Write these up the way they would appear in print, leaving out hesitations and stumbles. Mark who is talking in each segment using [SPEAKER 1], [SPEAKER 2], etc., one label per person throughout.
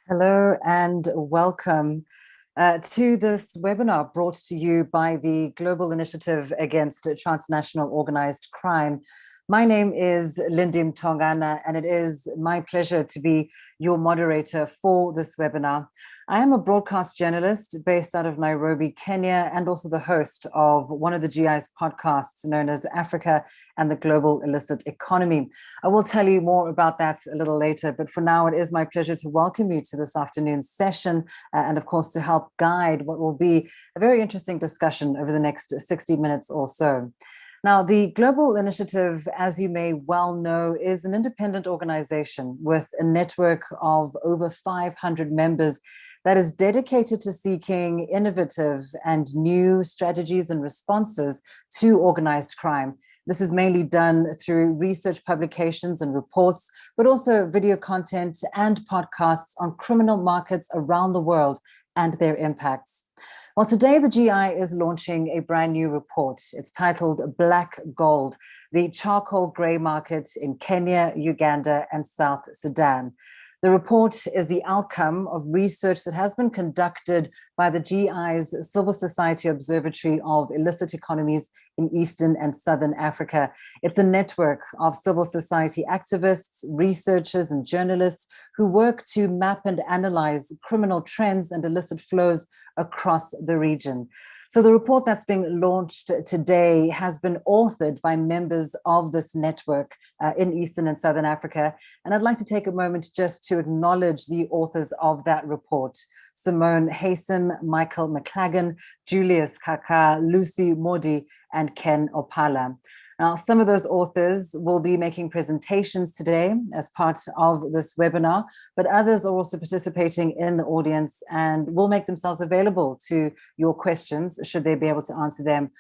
[SPEAKER 1] Hello and welcome to this webinar brought to you by the Global Initiative Against Transnational Organized Crime. My name is Lindim Tongana, and it is my pleasure to be your moderator for this webinar. I am a broadcast journalist based out of Nairobi, Kenya, and also the host of one of the GI's podcasts known as Africa and the Global Illicit Economy. I will tell you more about that a little later, but for now, it is my pleasure to welcome you to this afternoon's session and, of course, to help guide what will be a very interesting discussion over the next 60 minutes or so. Now, the Global Initiative, as you may well know, is an independent organization with a network of over 500 members that is dedicated to seeking innovative and new strategies and responses to organized crime. This is mainly done through research publications and reports, but also video content and podcasts on criminal markets around the world and their impacts. Well, today the GI is launching a brand new report. It's titled Black Gold, the charcoal grey market in Kenya, Uganda, and South Sudan. The report is the outcome of research that has been conducted by the GI's Civil Society Observatory of Illicit Economies in Eastern and Southern Africa. It's a network of civil society activists, researchers, and journalists who work to map and analyze criminal trends and illicit flows across the region. So the report that's being launched today has been authored by members of this network in Eastern and Southern Africa. And I'd like to take a moment just to acknowledge the authors of that report: Simone Haysom, Michael McLagan, Julius Kaka, Lucy Modi, and Ken Opala. Now, some of those authors will be making presentations today as part of this webinar, but others are also participating in the audience and will make themselves available to your questions, should they be able to answer them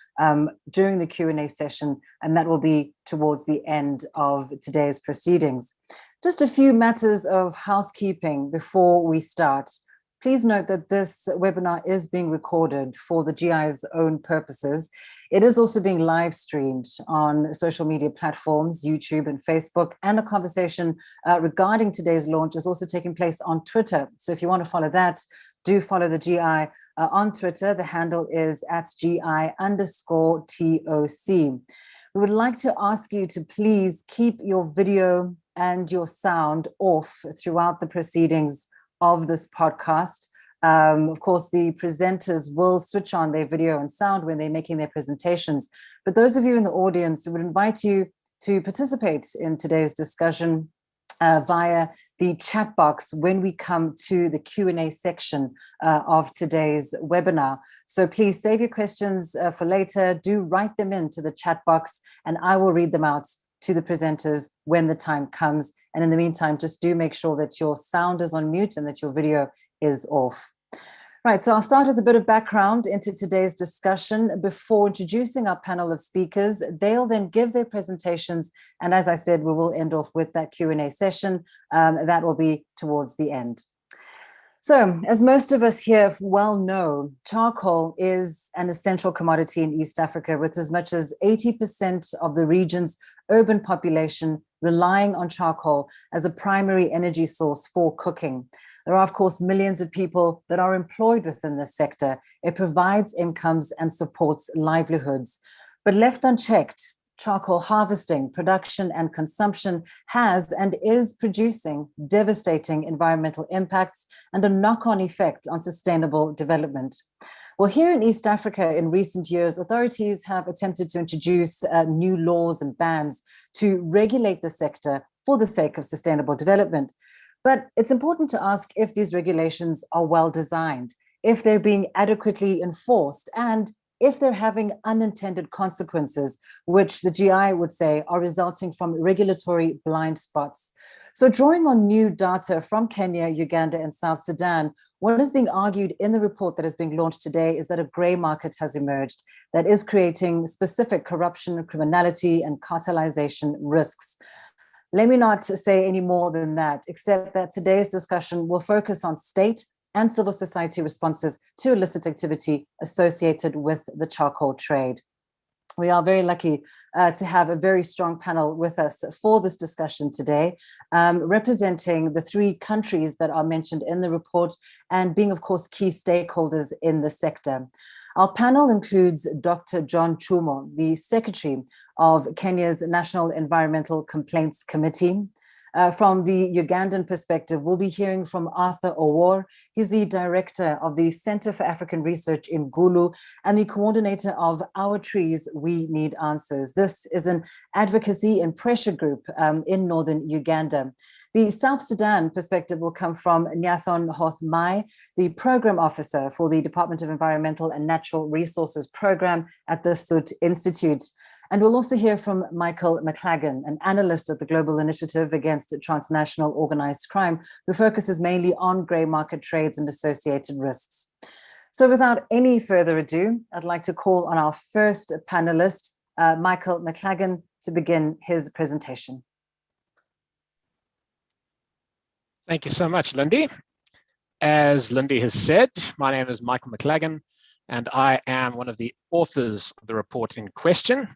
[SPEAKER 1] during the Q&A session, and that will be towards the end of today's proceedings. Just a few matters of housekeeping before we start. Please note that this webinar is being recorded for the GI's own purposes. It is also being live streamed on social media platforms, YouTube and Facebook, and a conversation regarding today's launch is also taking place on Twitter. So if you want to follow that, do follow the GI on Twitter. The handle is @GI_TOC. We would like to ask you to please keep your video and your sound off throughout the proceedings of this podcast. Of course, the presenters will switch on their video and sound when they're making their presentations. But those of you in the audience, we would invite you to participate in today's discussion via the chat box when we come to the Q&A section of today's webinar. So please save your questions for later. Do write them into the chat box and I will read them out to the presenters when the time comes. And in the meantime, just do make sure that your sound is on mute and that your video is off. Right, so I'll start with a bit of background into today's discussion before introducing our panel of speakers. They'll then give their presentations, and as I said, we will end off with that Q&A session. That will be towards the end. So, as most of us here well know, charcoal is an essential commodity in East Africa, with as much as 80% of the region's urban population relying on charcoal as a primary energy source for cooking. There are, of course, millions of people that are employed within this sector. It provides incomes and supports livelihoods. But left unchecked, charcoal harvesting, production, and consumption has and is producing devastating environmental impacts and a knock-on effect on sustainable development. Well, here in East Africa, in recent years, authorities have attempted to introduce new laws and bans to regulate the sector for the sake of sustainable development. But it's important to ask if these regulations are well designed, if they're being adequately enforced, and if they're having unintended consequences, which the GI would say are resulting from regulatory blind spots. So drawing on new data from Kenya, Uganda, and South Sudan, what is being argued in the report that is being launched today is that a grey market has emerged that is creating specific corruption, criminality, and cartelization risks. Let me not say any more than that, except that today's discussion will focus on state and civil society responses to illicit activity associated with the charcoal trade. We are very lucky to have a very strong panel with us for this discussion today, representing the 3 countries that are mentioned in the report and being, of course, key stakeholders in the sector. Our panel includes Dr. John Chumo, the Secretary of Kenya's National Environmental Complaints Committee. From the Ugandan perspective, we'll be hearing from Arthur Owor. He's the director of the Center for African Research in Gulu and the coordinator of Our Trees, We Need Answers. This is an advocacy and pressure group in northern Uganda. The South Sudan perspective will come from Nyathon Hoth Mai, the program officer for the Department of Environmental and Natural Resources program at the Sut Institute. And we'll also hear from Michael McLagan, an analyst at the Global Initiative Against Transnational Organized Crime, who focuses mainly on grey market trades and associated risks. So without any further ado, I'd like to call on our first panelist, Michael McLagan, to begin his presentation.
[SPEAKER 2] Thank you so much, Lindy. As Lindy has said, my name is Michael McLagan, and I am one of the authors of the report in question.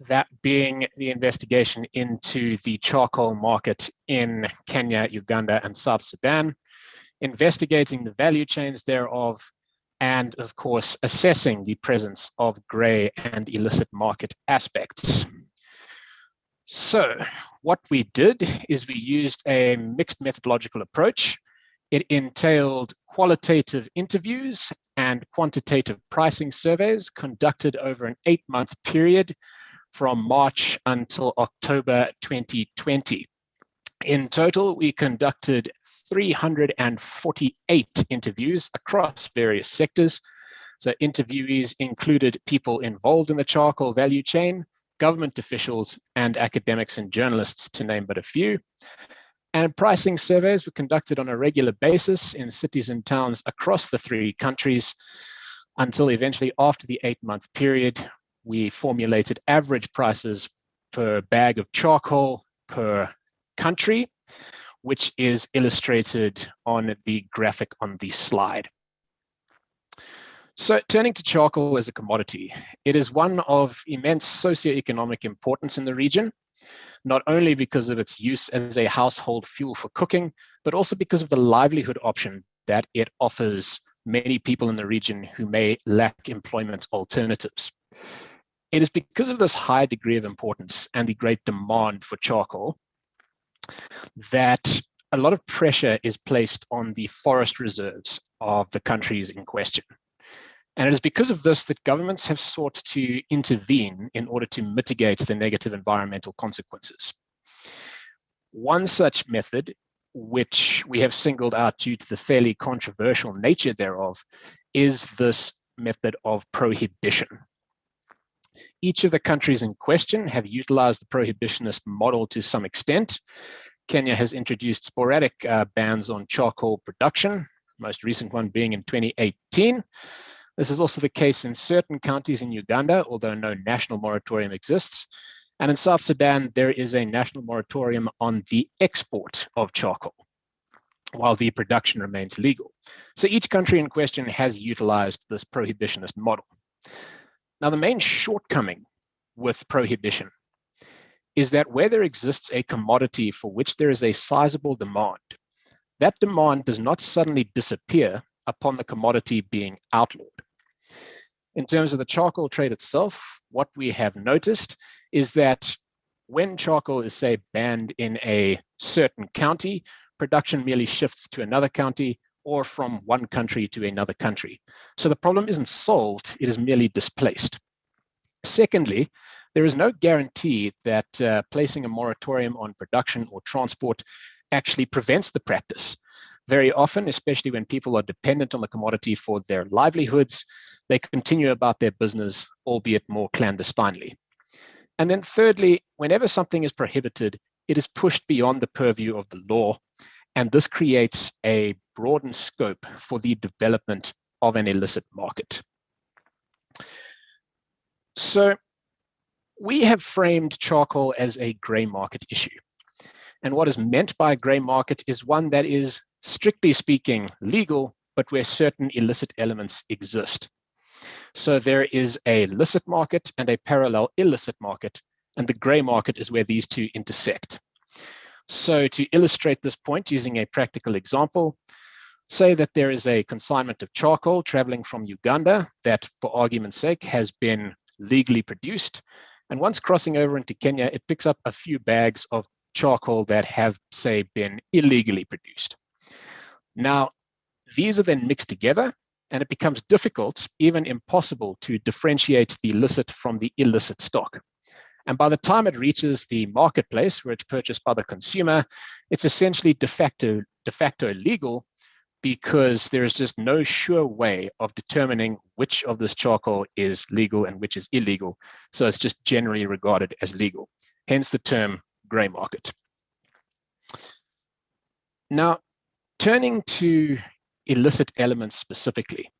[SPEAKER 2] That being the investigation into the charcoal market in Kenya, Uganda, and South Sudan, investigating the value chains thereof, and of course, assessing the presence of grey and illicit market aspects. So what we did is we used a mixed methodological approach. It entailed qualitative interviews and quantitative pricing surveys conducted over an 8-month period from March until October 2020. In total, we conducted 348 interviews across various sectors. So interviewees included people involved in the charcoal value chain, government officials, and academics and journalists, to name but a few. And pricing surveys were conducted on a regular basis in cities and towns across the 3 countries until eventually, after the 8-month period, we formulated average prices per bag of charcoal per country, which is illustrated on the graphic on the slide. So turning to charcoal as a commodity, it is one of immense socioeconomic importance in the region, not only because of its use as a household fuel for cooking, but also because of the livelihood option that it offers many people in the region who may lack employment alternatives. It is because of this high degree of importance and the great demand for charcoal that a lot of pressure is placed on the forest reserves of the countries in question. And it is because of this that governments have sought to intervene in order to mitigate the negative environmental consequences. One such method, which we have singled out due to the fairly controversial nature thereof, is this method of prohibition. Each of the countries in question have utilized the prohibitionist model to some extent. Kenya has introduced sporadic bans on charcoal production, most recent one being in 2018. This is also the case in certain counties in Uganda, although no national moratorium exists. And in South Sudan, there is a national moratorium on the export of charcoal, while the production remains legal. So each country in question has utilized this prohibitionist model. Now, the main shortcoming with prohibition is that where there exists a commodity for which there is a sizable demand, that demand does not suddenly disappear upon the commodity being outlawed. In terms of the charcoal trade itself, what we have noticed is that when charcoal is, say, banned in a certain county, production merely shifts to another county or from one country to another country. So the problem isn't solved, it is merely displaced. Secondly, there is no guarantee that placing a moratorium on production or transport actually prevents the practice. Very often, especially when people are dependent on the commodity for their livelihoods, they continue about their business, albeit more clandestinely. And then thirdly, whenever something is prohibited, it is pushed beyond the purview of the law, and this creates a broadened scope for the development of an illicit market. So we have framed charcoal as a grey market issue. And what is meant by a grey market is one that is, strictly speaking, legal, but where certain illicit elements exist. So there is a licit market and a parallel illicit market, and the gray market is where these two intersect. So to illustrate this point using a practical example, say that there is a consignment of charcoal traveling from Uganda that, for argument's sake, has been legally produced. And once crossing over into Kenya, it picks up a few bags of charcoal that have, say, been illegally produced. Now, these are then mixed together, and it becomes difficult, even impossible, to differentiate the licit from the illicit stock. And by the time it reaches the marketplace where it's purchased by the consumer, it's essentially de facto illegal, because there is just no sure way of determining which of this charcoal is legal and which is illegal. So it's just generally regarded as legal, hence the term gray market. Now, turning to illicit elements specifically,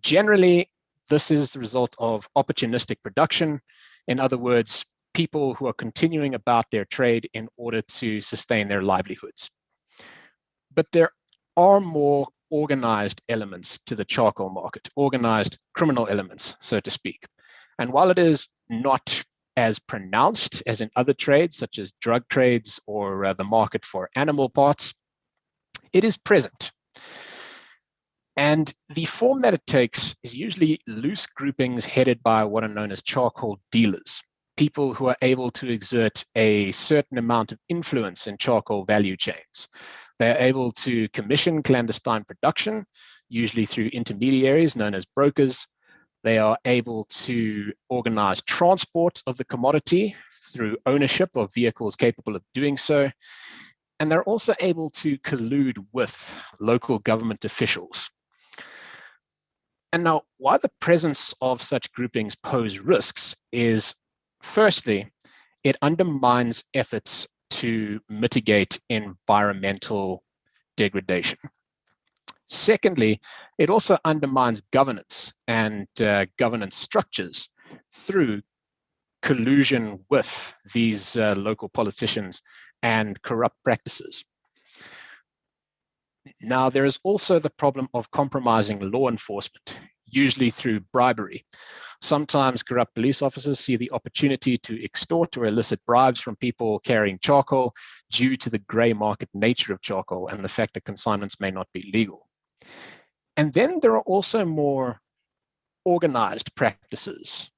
[SPEAKER 2] generally, this is the result of opportunistic production. In other words, people who are continuing about their trade in order to sustain their livelihoods. But there are more organized elements to the charcoal market, organized criminal elements, so to speak. And while it is not as pronounced as in other trades, such as drug trades or the market for animal parts, it is present. And the form that it takes is usually loose groupings headed by what are known as charcoal dealers, people who are able to exert a certain amount of influence in charcoal value chains. They're able to commission clandestine production, usually through intermediaries known as brokers. They are able to organize transport of the commodity through ownership of vehicles capable of doing so. And they're also able to collude with local government officials. And now, why the presence of such groupings pose risks is, firstly, it undermines efforts to mitigate environmental degradation. Secondly, it also undermines governance and governance structures through collusion with these local politicians and corrupt practices. Now, there is also the problem of compromising law enforcement, usually through bribery. Sometimes corrupt police officers see the opportunity to extort or elicit bribes from people carrying charcoal due to the gray market nature of charcoal and the fact that consignments may not be legal. And then there are also more organized practices,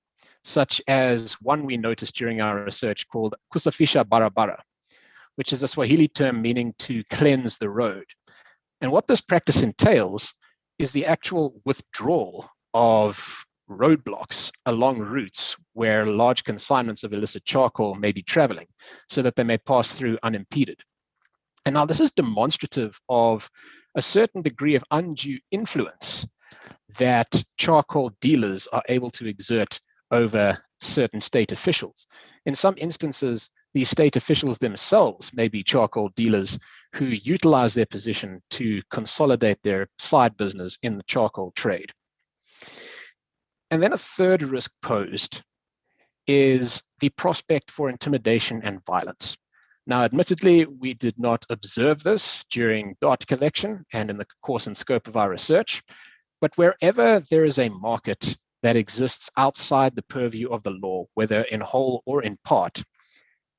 [SPEAKER 2] such as one we noticed during our research called kusafisha barabara, which is a Swahili term meaning to cleanse the road. And what this practice entails is the actual withdrawal of roadblocks along routes where large consignments of illicit charcoal may be traveling, so that they may pass through unimpeded. And now this is demonstrative of a certain degree of undue influence that charcoal dealers are able to exert over certain state officials. In some instances, these state officials themselves may be charcoal dealers who utilize their position to consolidate their side business in the charcoal trade. And then a third risk posed is the prospect for intimidation and violence. Now, admittedly, we did not observe this during data collection and in the course and scope of our research, but wherever there is a market that exists outside the purview of the law, whether in whole or in part,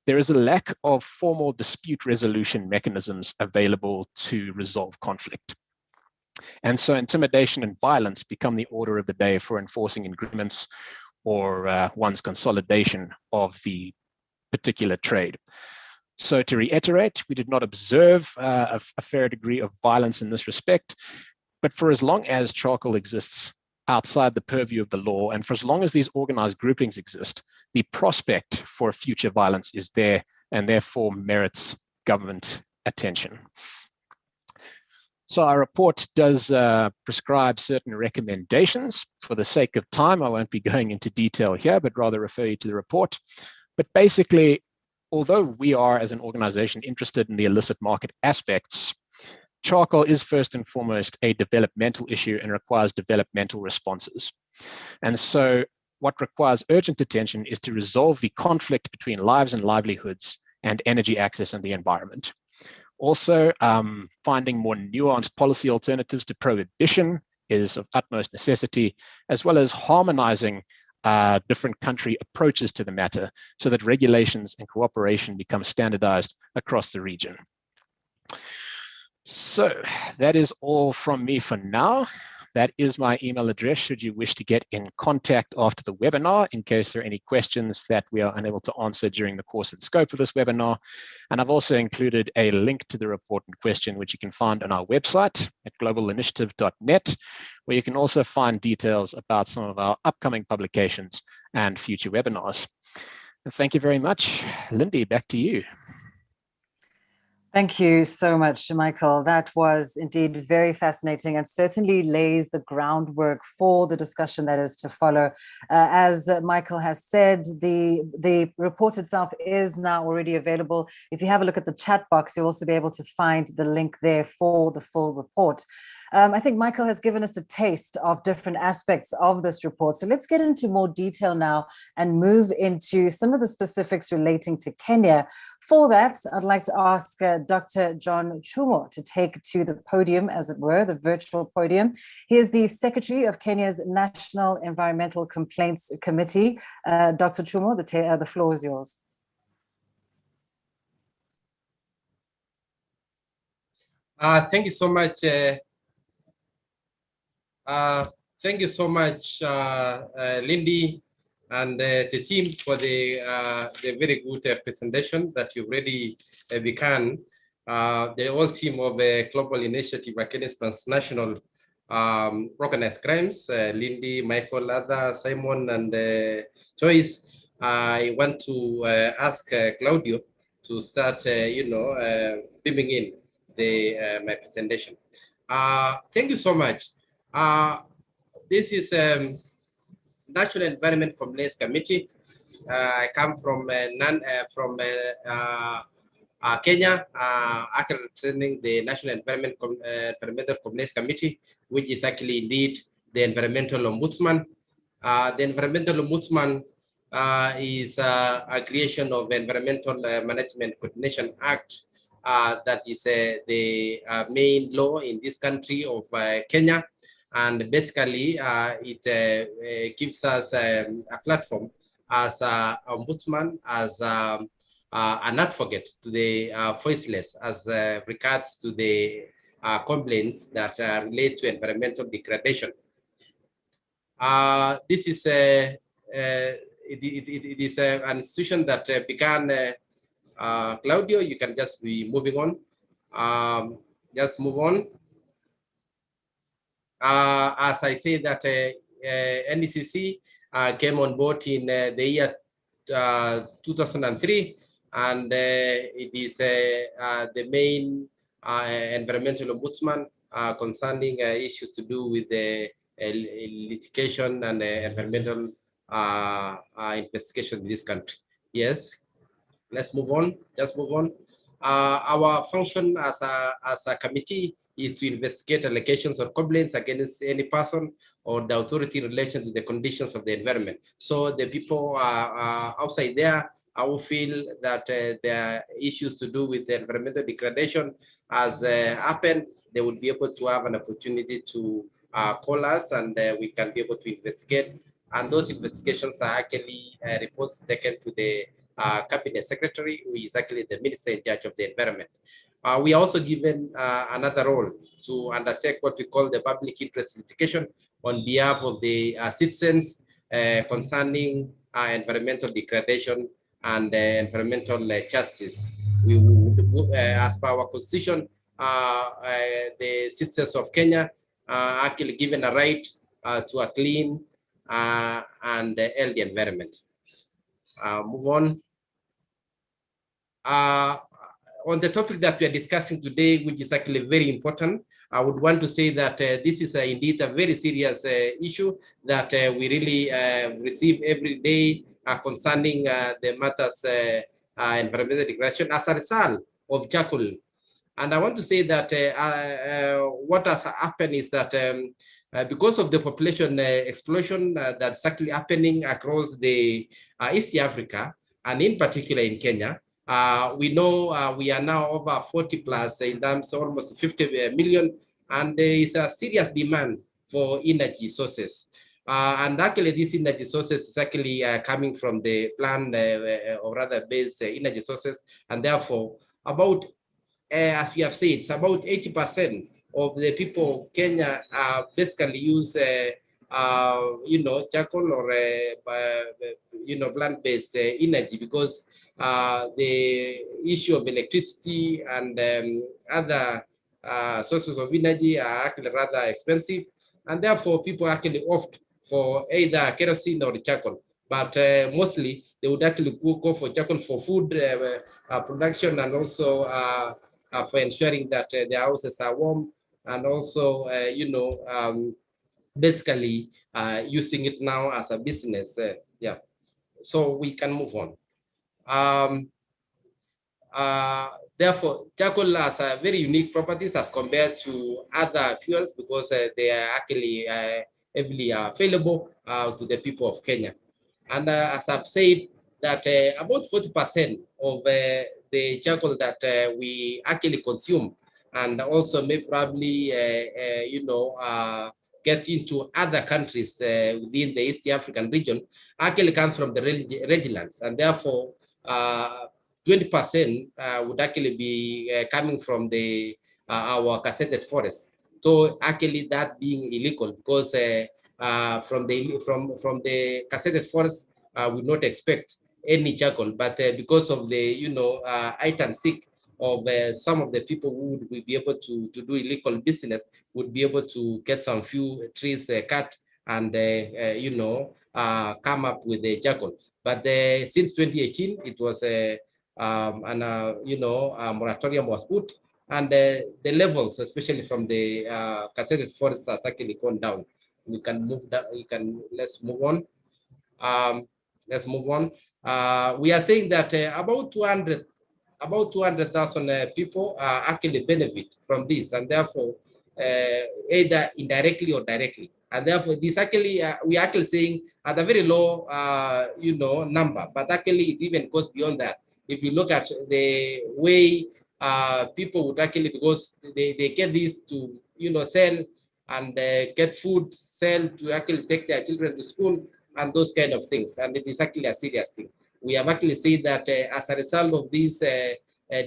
[SPEAKER 2] there is a lack of formal dispute resolution mechanisms available to resolve conflict. And so intimidation and violence become the order of the day for enforcing agreements or one's consolidation of the particular trade. So to reiterate, we did not observe a fair degree of violence in this respect, but for as long as charcoal exists outside the purview of the law, and for as long as these organized groupings exist, the prospect for future violence is there and therefore merits government attention. So our report does prescribe certain recommendations. For the sake of time, I won't be going into detail here, but rather refer you to the report. But basically, although we are as an organization interested in the illicit market aspects, charcoal is first and foremost a developmental issue and requires developmental responses. And so what requires urgent attention is to resolve the conflict between lives and livelihoods and energy access and the environment. Also, finding more nuanced policy alternatives to prohibition is of utmost necessity, as well as harmonizing different country approaches to the matter so that regulations and cooperation become standardized across the region. So that is all from me for now. That is my email address should you wish to get in contact after the webinar in case there are any questions that we are unable to answer during the course and scope of this webinar. And I've also included a link to the report in question, which you can find on our website at globalinitiative.net, where you can also find details about some of our upcoming publications and future webinars. And thank you very much. Lindy, back to you.
[SPEAKER 1] Thank you so much, Michael. That was indeed very fascinating and certainly lays the groundwork for the discussion that is to follow. As Michael has said, the report itself is now already available. If you have a look at the chat box, you'll also be able to find the link there for the full report. I think Michael has given us a taste of different aspects of this report. So let's get into more detail now and move into some of the specifics relating to Kenya. For that, I'd like to ask Dr. John Chumo to take to the podium, as it were, the virtual podium. He is the Secretary of Kenya's National Environmental Complaints Committee. Dr. Chumo, the floor is yours.
[SPEAKER 3] Thank you so much. Thank you so much, Lindy and the team for the very good presentation that you've already begun. The whole team of the Global Initiative Against Transnational Organized Crimes, Lindy, Michael, Ada, Simon, and Joyce. I want to ask Claudio to start, beaming in my presentation. Thank you so much. This is National Environment Complaints Committee. I come from Kenya, actually representing the National Environmental Complaints Committee, which is actually indeed the Environmental Ombudsman. The Environmental Ombudsman is a creation of the Environmental Management Coordination Act. That is the main law in this country of Kenya. And basically, it gives us a platform as an ombudsman, as an advocate to the voiceless as regards to the complaints that relate to environmental degradation. This is it is an institution that began. Claudio, you can just be moving on. Just move on. As I say that NECC came on board in the year 2003, and it is the main environmental ombudsman concerning issues to do with the litigation and environmental investigation in this country. Yes, let's move on. Just move on. Our function as a committee is to investigate allegations or complaints against any person or the authority in relation to the conditions of the environment. So the people outside there, I will feel that there are issues to do with the environmental degradation has happened, they will be able to have an opportunity to call us, and we can be able to investigate. And those investigations are actually reports taken to the Cabinet Secretary, who is actually the Minister in charge of the environment. We are also given another role to undertake what we call the public interest litigation on behalf of the citizens concerning environmental degradation and environmental justice. We would, as per our constitution, the citizens of Kenya are actually given a right to a clean and healthy environment. Move on. On the topic that we are discussing today, which is actually very important, I would want to say that this is indeed a very serious issue that we really receive every day concerning the matters environmental degradation as a result of charcoal. And I want to say that what has happened is that because of the population explosion that's actually happening across the East Africa, and in particular in Kenya, we know we are now over 40 plus in terms of almost 50 million, and there is a serious demand for energy sources. And actually, this energy sources is actually coming from the plant or rather based energy sources, and therefore about as we have said, it's about 80% of the people of Kenya basically use, charcoal or, plant-based energy, because the issue of electricity and other sources of energy are actually rather expensive, and therefore people actually opt for either kerosene or charcoal. But mostly they would actually go for charcoal for food production, and also for ensuring that their houses are warm, and also, basically using it now as a business. Yeah, so we can move on. Therefore, charcoal has very unique properties as compared to other fuels, because they are actually heavily available to the people of Kenya. And as I've said, that about 40% of the charcoal that we actually consume, and also may probably, get into other countries within the East African region, actually comes from the reglands, and therefore 20% would actually be coming from the our cassetted forest. So actually that being illegal, because from the cassetted forest, we not expect any charcoal, but because of the hide and seek of some of the people who would be able to do illegal business, would be able to get some few trees cut and come up with the charcoal. But since 2018, it was a moratorium was put, and the levels, especially from the cassetted forests, has actually gone down. We can move that. Let's move on. Let's move on. We are saying that about 200,000 people actually benefit from this, and therefore either indirectly or directly. And therefore, this actually we are actually saying at a very low number, but actually it even goes beyond that. If you look at the way people would actually, because they get this to sell and get food, sell to actually take their children to school, and those kind of things. And it is actually a serious thing. We have actually said that as a result of this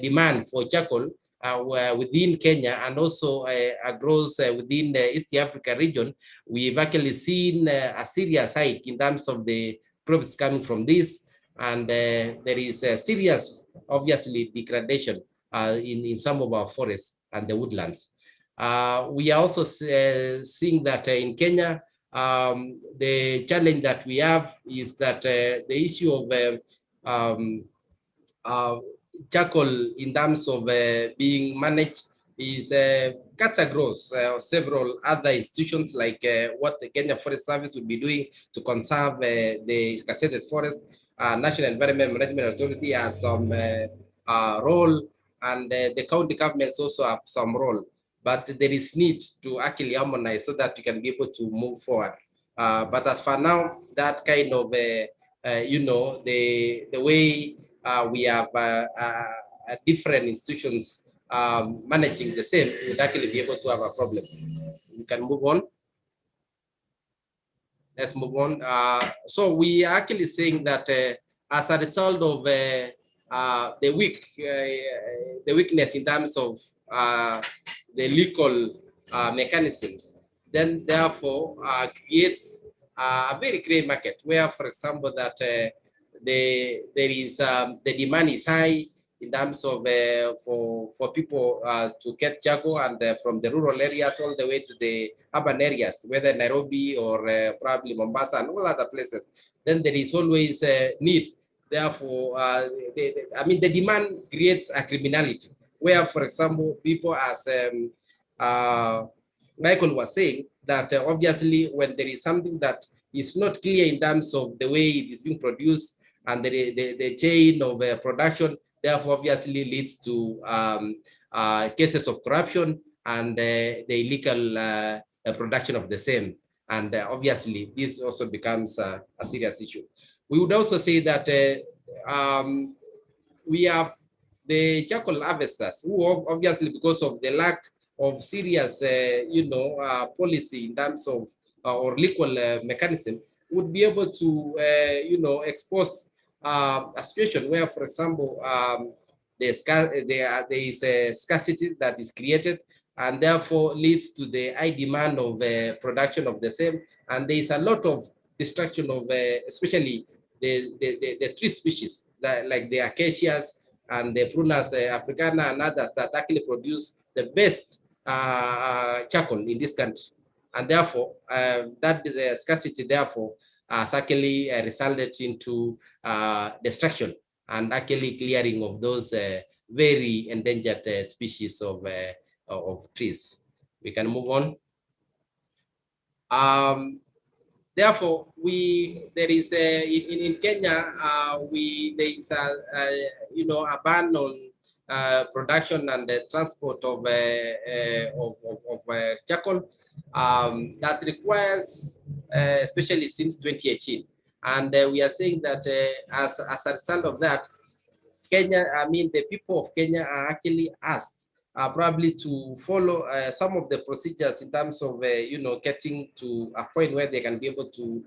[SPEAKER 3] demand for charcoal within Kenya, and also across within the East Africa region, we've actually seen a serious hike in terms of the profits coming from this. And there is a serious, obviously, degradation in some of our forests and the woodlands. We are also seeing that in Kenya, the challenge that we have is that the issue of charcoal in terms of being managed is cuts across several other institutions, like what the Kenya Forest Service will be doing to conserve the cassetted forest. National Environment Management Authority has some role, and the county governments also have some role. But there is need to actually harmonize so that we can be able to move forward. But as for now, that kind of, the way we have different institutions managing the same, would actually be able to have a problem. We can move on. Let's move on. So we are actually saying that as a result of the weakness in terms of the legal mechanisms, then therefore creates a very gray market where, for example, that there is the demand is high in terms of for people to get charcoal, and from the rural areas all the way to the urban areas, whether Nairobi or probably Mombasa and all other places, then there is always a need. Therefore, the demand creates a criminality where, for example, people, as Michael was saying, that obviously when there is something that is not clear in terms of the way it is being produced and the chain of production, therefore obviously leads to cases of corruption and the illegal production of the same. And obviously this also becomes a serious issue. We would also say that we have the charcoal harvesters who obviously, because of the lack of serious, policy in terms of or legal mechanism would be able to, expose a situation where, for example, there is a scarcity that is created and therefore leads to the high demand of production of the same. And there is a lot of destruction of especially the tree species that, like the acacias and the Prunus africana and others that actually produce the best charcoal in this country. And therefore, that the scarcity therefore has actually resulted into destruction and actually clearing of those very endangered species of trees. We can move on. Therefore, there is in Kenya there is a ban on production and the transport of charcoal that requires, especially since 2018, and we are saying that as a result of that, the people of Kenya are actually asked probably to follow some of the procedures in terms of, getting to a point where they can be able to,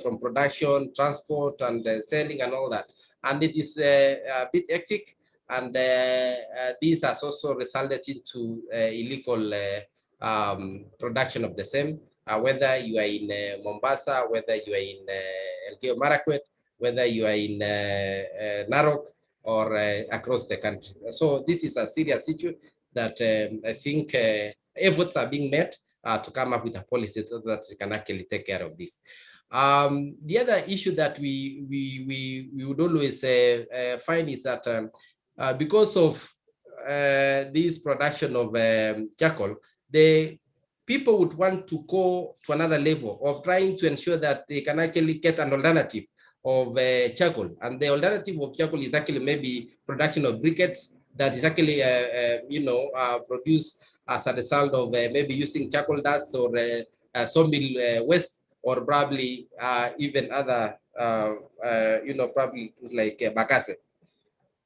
[SPEAKER 3] from production, transport, and selling and all that. And it is a bit hectic, and these has also resulted into illegal production of the same, whether you are in Mombasa, whether you are in Elgeyo Marakwet, whether you are in Narok, or across the country. So this is a serious issue that I think efforts are being made to come up with a policy so that we can actually take care of this. The other issue that we would always find is that because of this production of charcoal, the people would want to go to another level of trying to ensure that they can actually get an alternative of charcoal, and the alternative of charcoal is actually maybe production of briquettes that is actually produced as a result of maybe using charcoal dust or sawmill waste, or probably even other probably things like bagasse.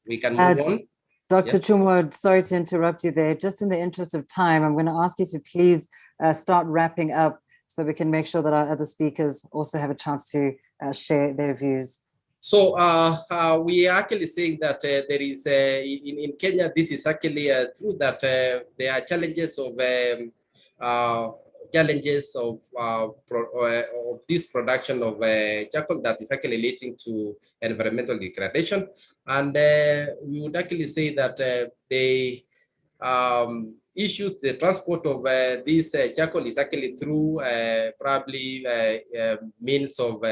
[SPEAKER 3] We can move on.
[SPEAKER 1] Dr. Chumo, sorry to interrupt you there. Just in the interest of time, I'm going to ask you to please start wrapping up so we can make sure that our other speakers also have a chance to share their views.
[SPEAKER 3] So we are actually saying that there is, in Kenya, this is actually true that there are challenges of this production of charcoal that is actually leading to environmental degradation. And we would actually say that the the transport of this charcoal is actually through probably means of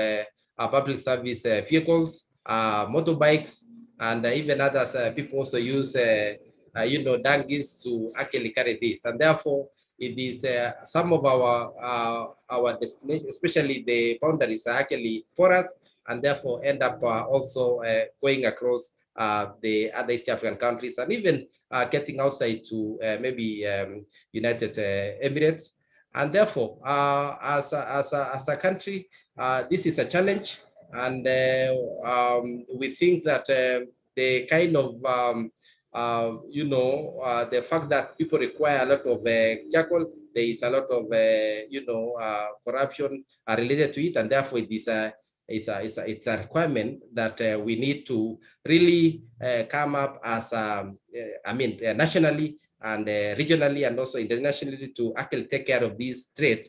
[SPEAKER 3] public service vehicles, motorbikes, and even others. People also use, donkeys to actually carry this, and therefore it is some of our destinations, especially the boundaries, are actually porous, and therefore end up also going across the other East African countries, and even getting outside to maybe United Emirates. And therefore, as a country, this is a challenge, and we think that the kind of the fact that people require a lot of charcoal, there is a lot of corruption related to it, and therefore it is it's a requirement that we need to really come up as nationally and regionally and also internationally to actually take care of this trade,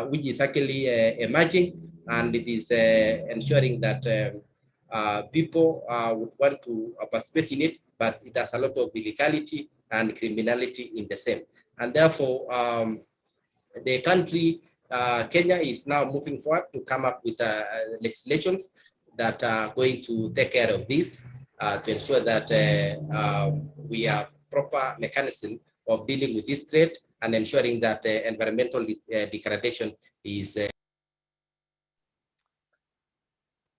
[SPEAKER 3] which is actually emerging, and it is ensuring that people would want to participate in it, but it has a lot of illegality and criminality in the same. And therefore, the country, Kenya, is now moving forward to come up with legislations that are going to take care of this, to ensure that we have proper mechanism of dealing with this threat and ensuring that environmental degradation is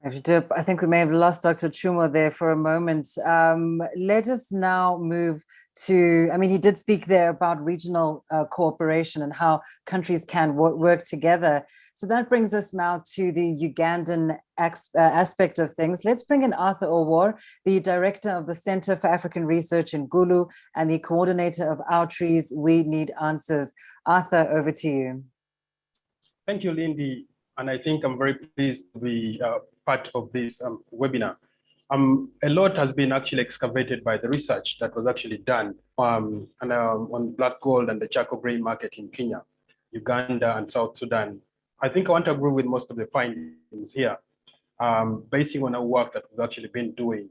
[SPEAKER 1] I think we may have lost Dr. Chumo there for a moment. Let us now move to, I mean, he did speak there about regional cooperation and how countries can work together. So that brings us now to the Ugandan aspect of things. Let's bring in Arthur Owar, the director of the Center for African Research in Gulu and the coordinator of Our Trees, We Need Answers. Arthur, over to you.
[SPEAKER 4] Thank you, Lindy. And I think I'm very pleased to be part of this webinar. A lot has been actually excavated by the research that was actually done on black gold and the charcoal grain market in Kenya, Uganda, and South Sudan. I think I want to agree with most of the findings here, basing on our work that we've actually been doing.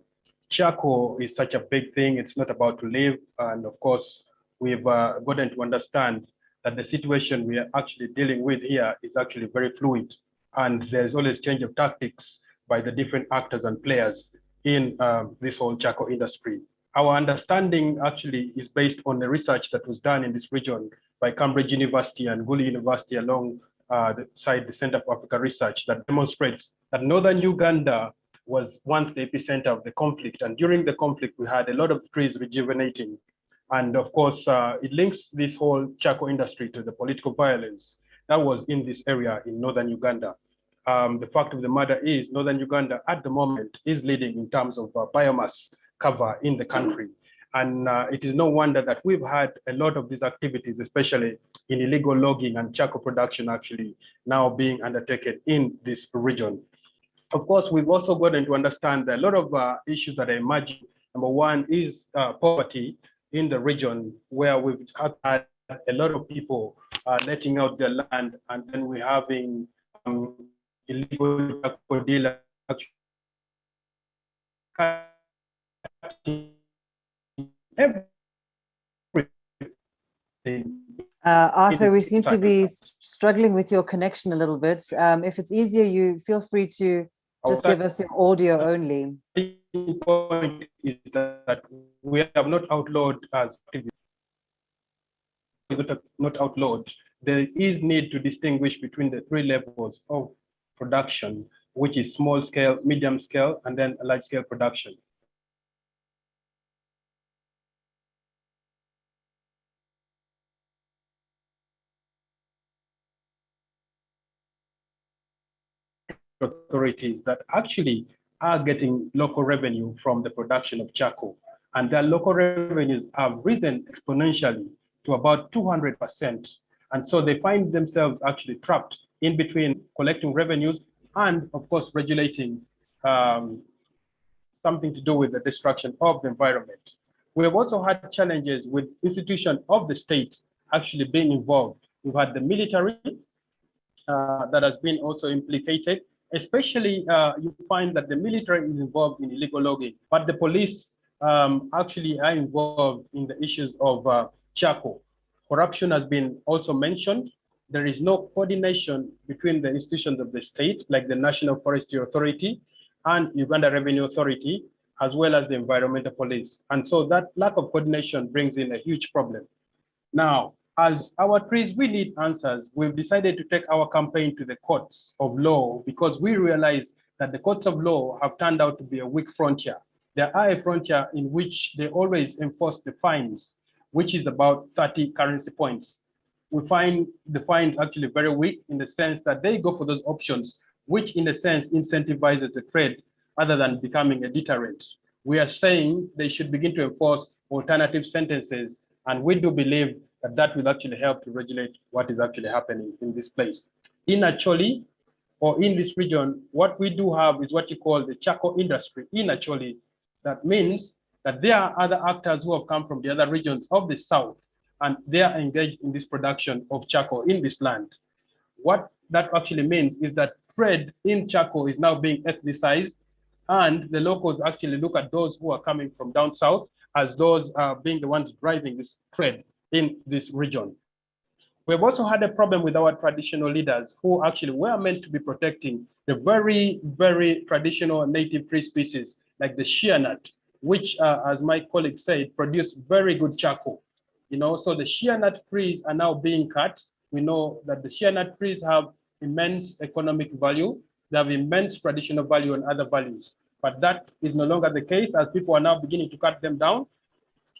[SPEAKER 4] Charcoal is such a big thing. It's not about to live. And of course, we've gotten to understand that the situation we are actually dealing with here is actually very fluid. And there's always change of tactics by the different actors and players in this whole charcoal industry. Our understanding actually is based on the research that was done in this region by Cambridge University and Gulu University alongside the Center for Africa Research that demonstrates that northern Uganda was once the epicenter of the conflict. And during the conflict, we had a lot of trees rejuvenating. And of course, it links this whole charcoal industry to the political violence that was in this area in northern Uganda. The fact of the matter is northern Uganda at the moment is leading in terms of biomass cover in the country. And it is no wonder that we've had a lot of these activities, especially in illegal logging and charcoal production actually now being undertaken in this region. Of course, we've also gotten to understand that a lot of issues that are emerging. Number one is poverty in the region, where we've had a lot of people letting out their land, and then we're having illegal charcoal dealers
[SPEAKER 1] Arthur, we seem to be struggling with your connection a little bit. If it's easier, you feel free to just give us your audio only.
[SPEAKER 4] The point is that we have not outlawed as not outlawed. There is need to distinguish between the three levels of production, which is small scale, medium scale, and then large scale production. Authorities that actually are getting local revenue from the production of charcoal. And their local revenues have risen exponentially to about 200%. And so they find themselves actually trapped in between collecting revenues and, of course, regulating something to do with the destruction of the environment. We have also had challenges with institutions of the state actually being involved. We've had the military that has been also implicated. Especially, you find that the military is involved in illegal logging, but the police actually are involved in the issues of charcoal. Corruption has been also mentioned. There is no coordination between the institutions of the state, like the National Forestry Authority and Uganda Revenue Authority, as well as the environmental police. And so that lack of coordination brings in a huge problem. Now, as Our Trees, We Need Answers, we've decided to take our campaign to the courts of law because we realize that the courts of law have turned out to be a weak frontier. There are a frontier in which they always enforce the fines, which is about 30 currency points. We find the fines actually very weak in the sense that they go for those options, which in a sense incentivizes the trade other than becoming a deterrent. We are saying they should begin to enforce alternative sentences, and we do believe that that will actually help to regulate what is actually happening in this place. In Acholi, or in this region, what we do have is what you call the charcoal industry in Acholi. That means that there are other actors who have come from the other regions of the south, and they are engaged in this production of charcoal in this land. What that actually means is that trade in charcoal is now being ethnicized, and the locals actually look at those who are coming from down south as those being the ones driving this trade in this region. We've also had a problem with our traditional leaders who actually were meant to be protecting the very, very traditional native tree species like the shea nut, which, as my colleague said, produce very good charcoal. You know, so the shea nut trees are now being cut. We know that the shea nut trees have immense economic value. They have immense traditional value and other values. But that is no longer the case as people are now beginning to cut them down,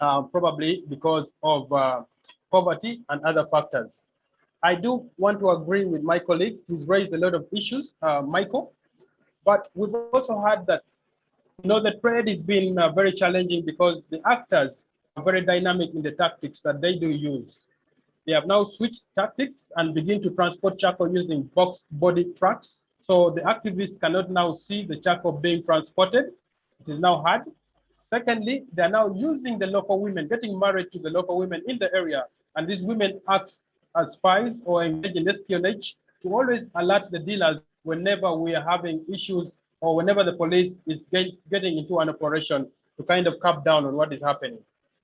[SPEAKER 4] probably because of poverty and other factors. I do want to agree with my colleague who's raised a lot of issues, Michael, but we've also had that, the trade has been very challenging because the actors are very dynamic in the tactics that they do use. They have now switched tactics and begin to transport charcoal using box body trucks. So the activists cannot now see the charcoal being transported. It is now hard. Secondly, they are now using the local women, getting married to the local women in the area. And these women act as spies or engage in espionage to always alert the dealers whenever we are having issues or whenever the police is getting into an operation to kind of cap down on what is happening.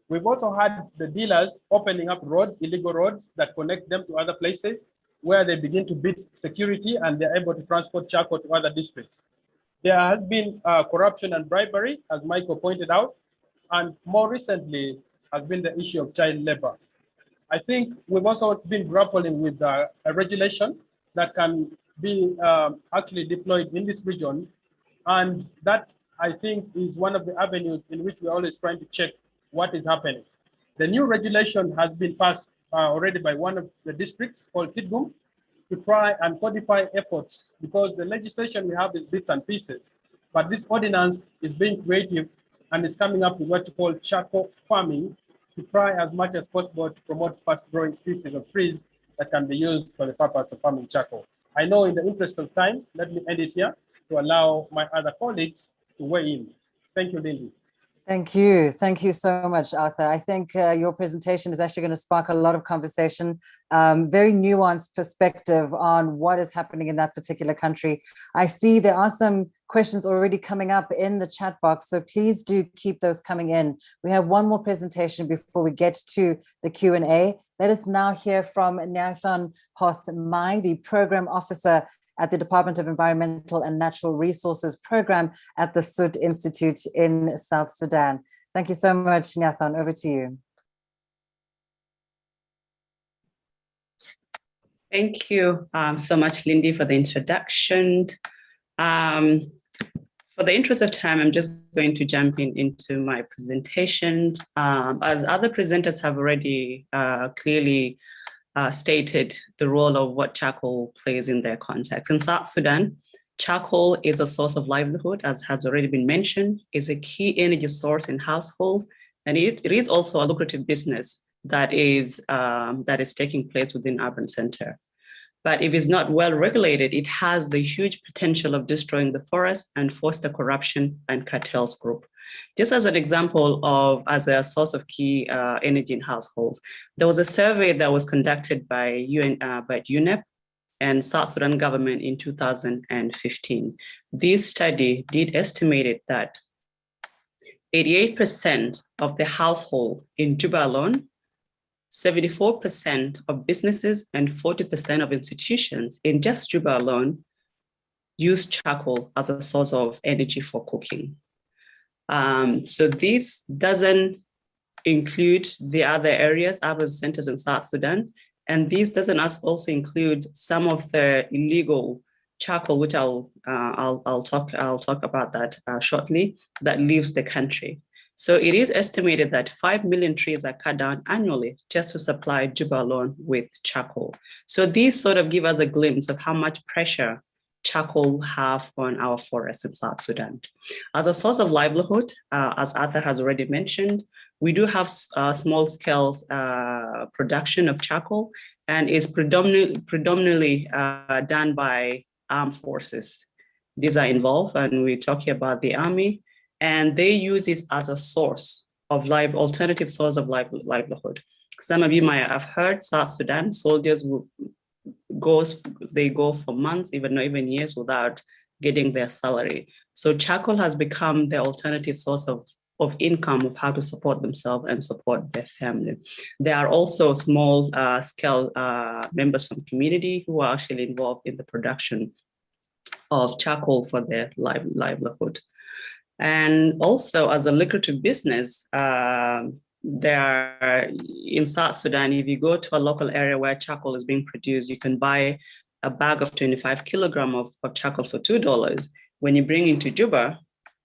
[SPEAKER 4] We've also had the dealers opening up roads, illegal roads that connect them to other places where they begin to beat security and they're able to transport charcoal to other districts. There has been corruption and bribery, as Michael pointed out, and more recently has been the issue of child labor. I think we've also been grappling with a regulation that can be actually deployed in this region. And that, I think, is one of the avenues in which we're always trying to check what is happening. The new regulation has been passed already by one of the districts called Kidgum to try and codify efforts, because the legislation we have is bits and pieces. But this ordinance is being creative and is coming up with what you call charcoal farming to try as much as possible to promote fast-growing species of trees that can be used for the purpose of farming charcoal. I know in the interest of time, let me end it here to allow my other colleagues to weigh in. Thank you, Lindy.
[SPEAKER 1] Thank you. Thank you so much, Arthur. I think your presentation is actually going to spark a lot of conversation, very nuanced perspective on what is happening in that particular country. I see there are some questions already coming up in the chat box, so please do keep those coming in. We have one more presentation before we get to the Q&A. Let us now hear from Nyathan Hoth Mai, the Program Officer at the Department of Environmental and Natural Resources Program at the Sud Institute in South Sudan. Thank you so much, Nyathan. Over to you.
[SPEAKER 5] Thank you so much, Lindy, for the introduction. For the interest of time, I'm just going to jump into my presentation. As other presenters have already clearly stated the role of what charcoal plays in their context. In South Sudan, charcoal is a source of livelihood, as has already been mentioned, is a key energy source in households, and it is also a lucrative business that is taking place within urban center. But if it's not well regulated, it has the huge potential of destroying the forest and foster corruption and cartels group. Just as an example of as a source of key energy in households, there was a survey that was conducted by UNEP and South Sudan government in 2015. This study did estimate that 88% of the household in Juba alone, 74% of businesses and 40% of institutions in just Juba alone use charcoal as a source of energy for cooking. So this doesn't include the other areas, urban centers in South Sudan, and this doesn't also include some of the illegal charcoal, which I'll talk about that shortly, that leaves the country. So it is estimated that 5 million trees are cut down annually just to supply Juba alone with charcoal. So these sort of give us a glimpse of how much pressure charcoal have on our forests in South Sudan. As a source of livelihood, as Arthur has already mentioned, we do have small-scale production of charcoal, and it's predominantly done by armed forces. These are involved, and we're talking about the army, and they use this as a source of alternative source of livelihood. Some of you might have heard South Sudan soldiers go for months, even years without getting their salary. So charcoal has become the alternative source of income of how to support themselves and support their family. There are also small scale members from community who are actually involved in the production of charcoal for their livelihood. And also as a lucrative business, there are, in South Sudan, if you go to a local area where charcoal is being produced, you can buy a bag of 25 kilograms of charcoal for $2. When you bring into Juba,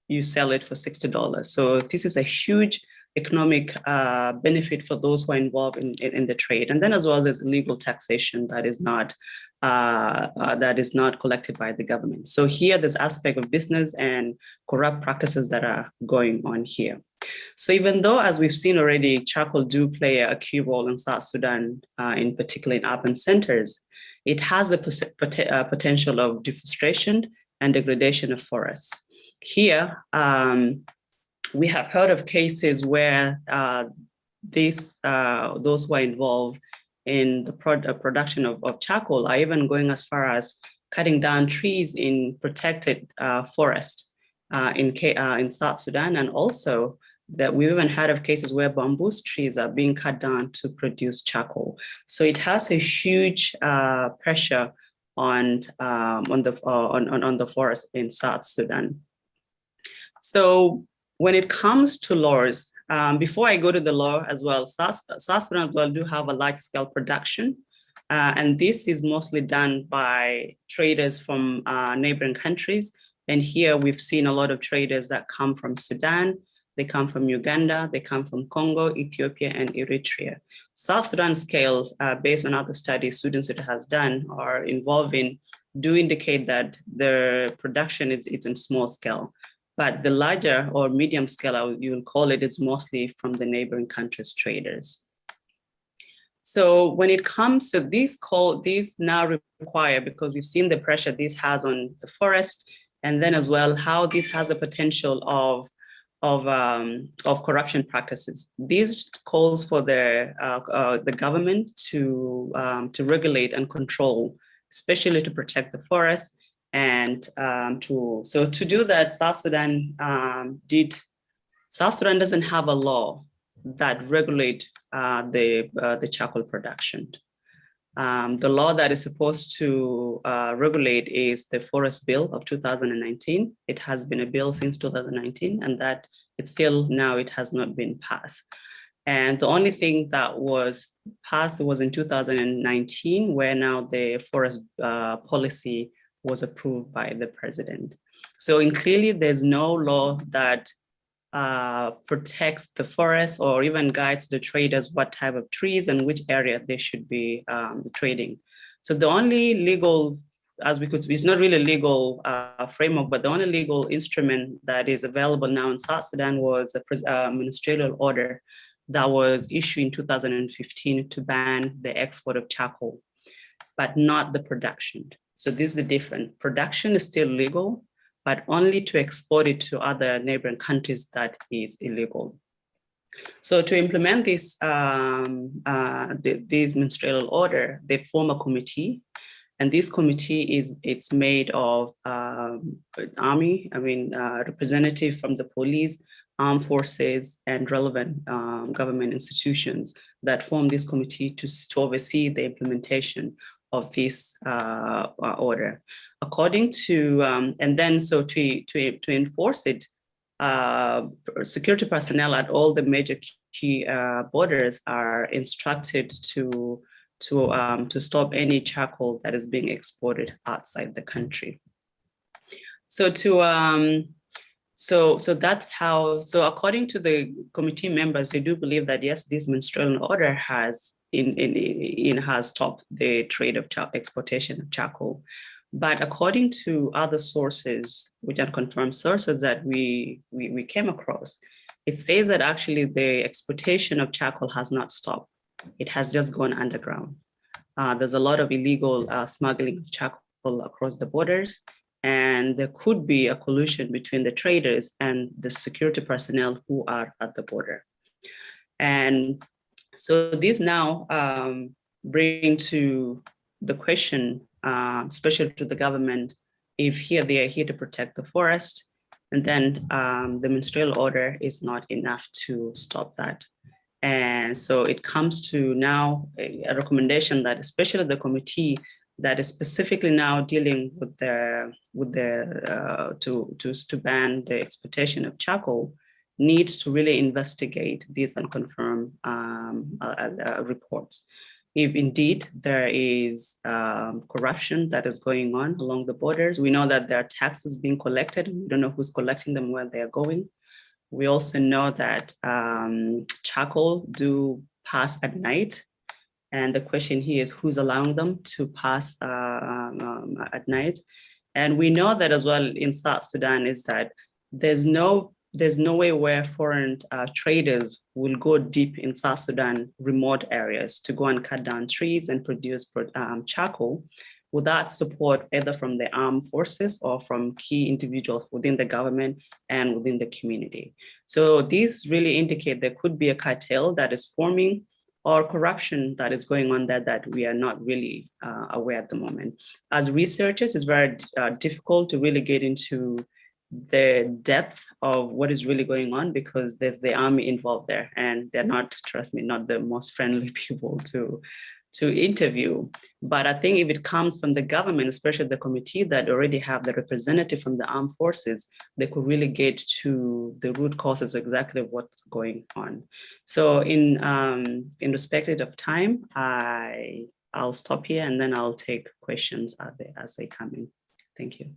[SPEAKER 5] you sell it for $60. So this is a huge economic benefit for those who are involved in the trade. And then as well, there's illegal taxation that is not collected by the government. So here, there's aspect of business and corrupt practices that are going on here. So even though, as we've seen already, charcoal do play a key role in South Sudan, in particular in urban centers, it has a potential of deforestation and degradation of forests. Here, we have heard of cases where those who are involved in the production of charcoal are even going as far as cutting down trees in protected forest in South Sudan, and also that we even heard of cases where bamboo trees are being cut down to produce charcoal. So it has a huge pressure on the forest in South Sudan. So when it comes to laws, before I go to the law as well, South Sudan as well do have a large scale production. And this is mostly done by traders from neighboring countries. And here we've seen a lot of traders that come from Sudan, they come from Uganda, they come from Congo, Ethiopia, and Eritrea. South Sudan scales, based on other studies students has done or involving, do indicate that the production is in small scale. But the larger or medium scale, you will call it, is mostly from the neighboring countries' traders. So when it comes to these now require, because we've seen the pressure this has on the forest, and then as well how this has a potential of corruption practices. These calls for the government to regulate and control, especially to protect the forest. And to do that, South Sudan doesn't have a law that regulate the charcoal production. The law that is supposed to regulate is the Forest Bill of 2019. It has been a bill since 2019, and that it has not been passed. And the only thing that was passed was in 2019, where now the forest policy was approved by the president. So clearly there's no law that protects the forest or even guides the traders what type of trees and which area they should be trading. So the only legal, it's not really a legal framework, but the only legal instrument that is available now in South Sudan was a ministerial order that was issued in 2015 to ban the export of charcoal, but not the production. So this is the difference. Production is still legal, but only to export it to other neighboring countries that is illegal. So to implement this ministerial order, they form a committee, and this committee it's made of army, representative from the police, armed forces, and relevant government institutions that form this committee to oversee the implementation of this order. According to, to enforce it, security personnel at all the major key borders are instructed to stop any charcoal that is being exported outside the country. So that's how. So according to the committee members, they do believe that yes, this ministerial order has stopped the trade of exportation of charcoal. But according to other sources, which are confirmed sources that we came across, it says that actually the exportation of charcoal has not stopped. It has just gone underground. There's a lot of illegal smuggling of charcoal across the borders, and there could be a collusion between the traders and the security personnel who are at the border. And so this now bring to the question, especially to the government, if here they are here to protect the forest, and then the ministerial order is not enough to stop that. And so it comes to now a recommendation that especially the committee that is specifically now dealing with to ban the exportation of charcoal needs to really investigate these unconfirmed reports. if indeed there is corruption that is going on along the borders. We know that there are taxes being collected. We don't know who's collecting them, where they're going. We also know that charcoal do pass at night. And the question here is who's allowing them to pass at night? And we know that as well in South Sudan is that there's no way where foreign traders will go deep in South Sudan remote areas to go and cut down trees and produce charcoal without support either from the armed forces or from key individuals within the government and within the community. So these really indicate there could be a cartel that is forming or corruption that is going on there that we are not really aware at the moment. As researchers, it's very difficult to really get into the depth of what is really going on because there's the army involved there and they're not, trust me, not the most friendly people to interview. But I think if it comes from the government, especially the committee that already have the representative from the armed forces, they could really get to the root causes exactly of what's going on. So in respect of time, I'll stop here and then I'll take questions as they come in. Thank you.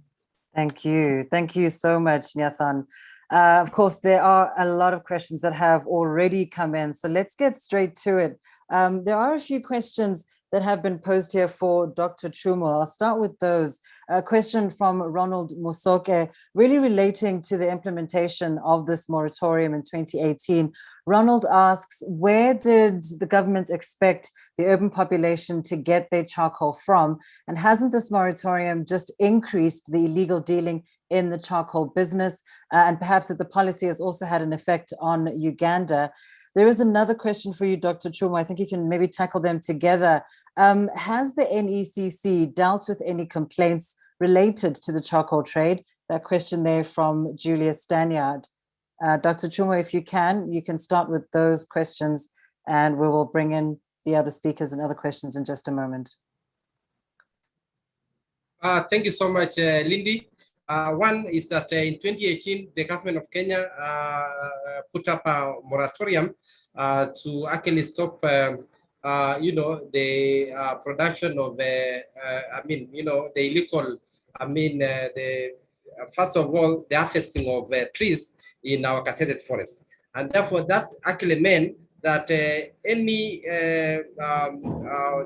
[SPEAKER 1] Thank you. Thank you so much, Nyathan. Of course, there are a lot of questions that have already come in, so let's get straight to it. There are a few questions that have been posed here for Dr. Chumo. I'll start with those. A question from Ronald Musoke, really relating to the implementation of this moratorium in 2018. Ronald asks, where did the government expect the urban population to get their charcoal from? And hasn't this moratorium just increased the illegal dealing in the charcoal business? And perhaps that the policy has also had an effect on Uganda. There is another question for you, Dr. Chumo. I think you can maybe tackle them together. Has the NECC dealt with any complaints related to the charcoal trade? That question there from Julia Stanyard. Dr. Chumo, if you can start with those questions and we will bring in the other speakers and other questions in just a moment.
[SPEAKER 3] Thank you so much, Lindy. One is that in 2018, the government of Kenya put up a moratorium to actually stop, the production of, the illegal, first of all, the harvesting of trees in our cassetted forest. And therefore, that actually meant that any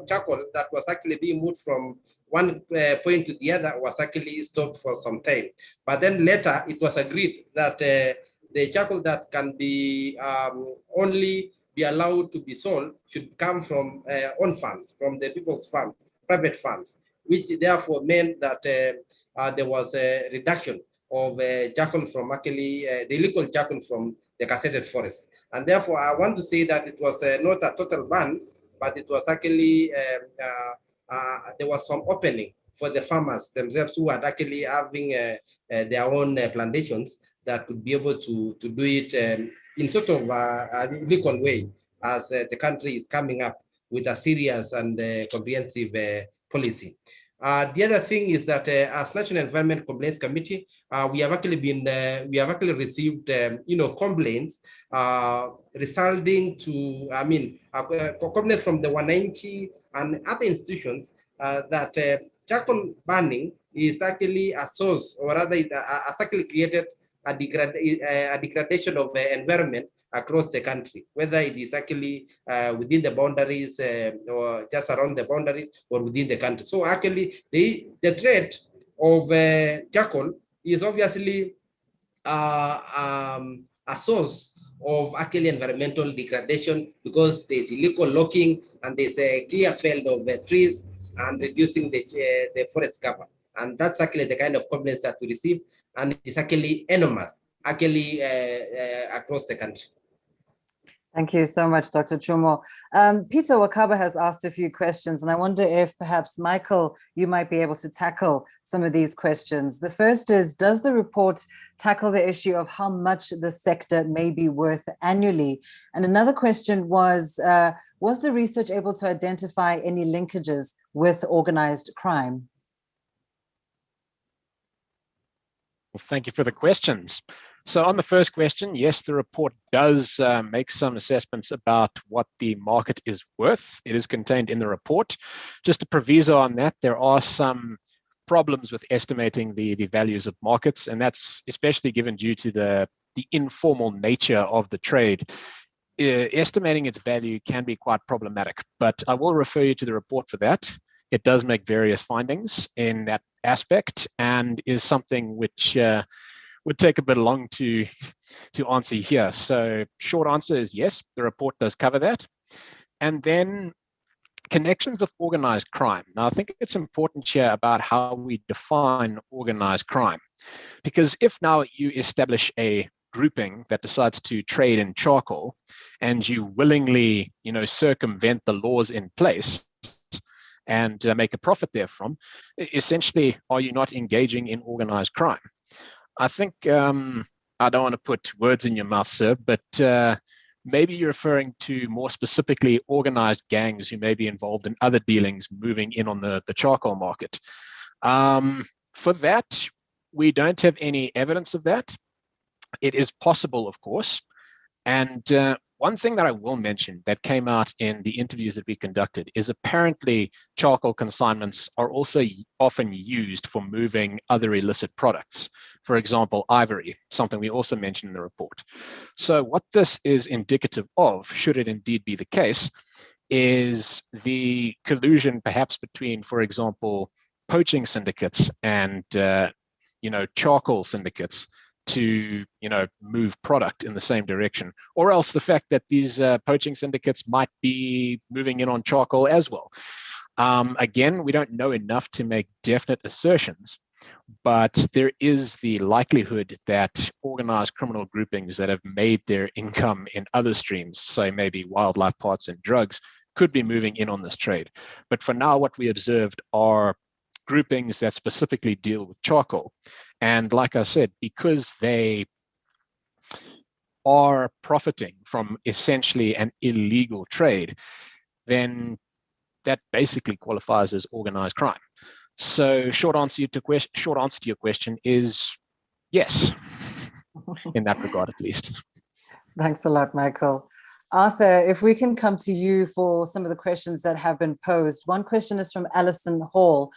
[SPEAKER 3] charcoal that was actually being moved from one point to the other was actually stopped for some time. But then later it was agreed that the charcoal that can be only be allowed to be sold should come from own funds, from the people's funds, private funds, which therefore meant that there was a reduction of charcoal from actually the illegal charcoal from the cassetted forest. And therefore I want to say that it was not a total ban, but it was actually there was some opening for the farmers themselves who are actually having their own plantations that could be able to do it in sort of a legal way as the country is coming up with a serious and comprehensive policy. The other thing is that as National Environment Complaints Committee, we have actually received complaints resulting to complaints from the 190 and other institutions that charcoal burning is actually a source, or rather has actually created a degradation of the environment across the country, whether it is actually within the boundaries or just around the boundaries or within the country. So actually the threat of charcoal is obviously a source of actually environmental degradation because there's illegal logging and there's a clear field of trees and reducing the forest cover. And that's actually the kind of complaints that we receive, and it's actually enormous, actually across the country.
[SPEAKER 1] Thank you so much, Dr. Chumo. Peter Wakaba has asked a few questions, and I wonder if perhaps, Michael, you might be able to tackle some of these questions. The first is, does the report tackle the issue of how much the sector may be worth annually? And another question was the research able to identify any linkages with organized crime?
[SPEAKER 2] Well, thank you for the questions. So on the first question, yes, the report does make some assessments about what the market is worth. It is contained in the report. Just a proviso on that, there are some problems with estimating the values of markets, and that's especially given due to the informal nature of the trade. Estimating its value can be quite problematic, but I will refer you to the report for that. It does make various findings in that aspect and is something which would take a bit long to answer here. So short answer is yes, the report does cover that. And then connections with organized crime. Now, I think it's important here about how we define organized crime, because if now you establish a grouping that decides to trade in charcoal and you willingly, circumvent the laws in place and make a profit therefrom, essentially, are you not engaging in organized crime? I think, I don't want to put words in your mouth, sir, but maybe you're referring to more specifically organized gangs who may be involved in other dealings moving in on the charcoal market. For that, we don't have any evidence of that. It is possible, of course. And one thing that I will mention that came out in the interviews that we conducted is apparently charcoal consignments are also often used for moving other illicit products. For example, ivory, something we also mentioned in the report. So what this is indicative of, should it indeed be the case, is the collusion perhaps between, for example, poaching syndicates and charcoal syndicates to move product in the same direction, or else the fact that these poaching syndicates might be moving in on charcoal as well. Again, we don't know enough to make definite assertions, but there is the likelihood that organized criminal groupings that have made their income in other streams, say maybe wildlife parts and drugs, could be moving in on this trade. But for now, what we observed are groupings that specifically deal with charcoal. And like I said, because they are profiting from essentially an illegal trade, then that basically qualifies as organized crime. So short answer to your question is yes, in that regard at least.
[SPEAKER 1] Thanks a lot, Michael. Arthur, if we can come to you for some of the questions that have been posed. One question is from Alison Hall.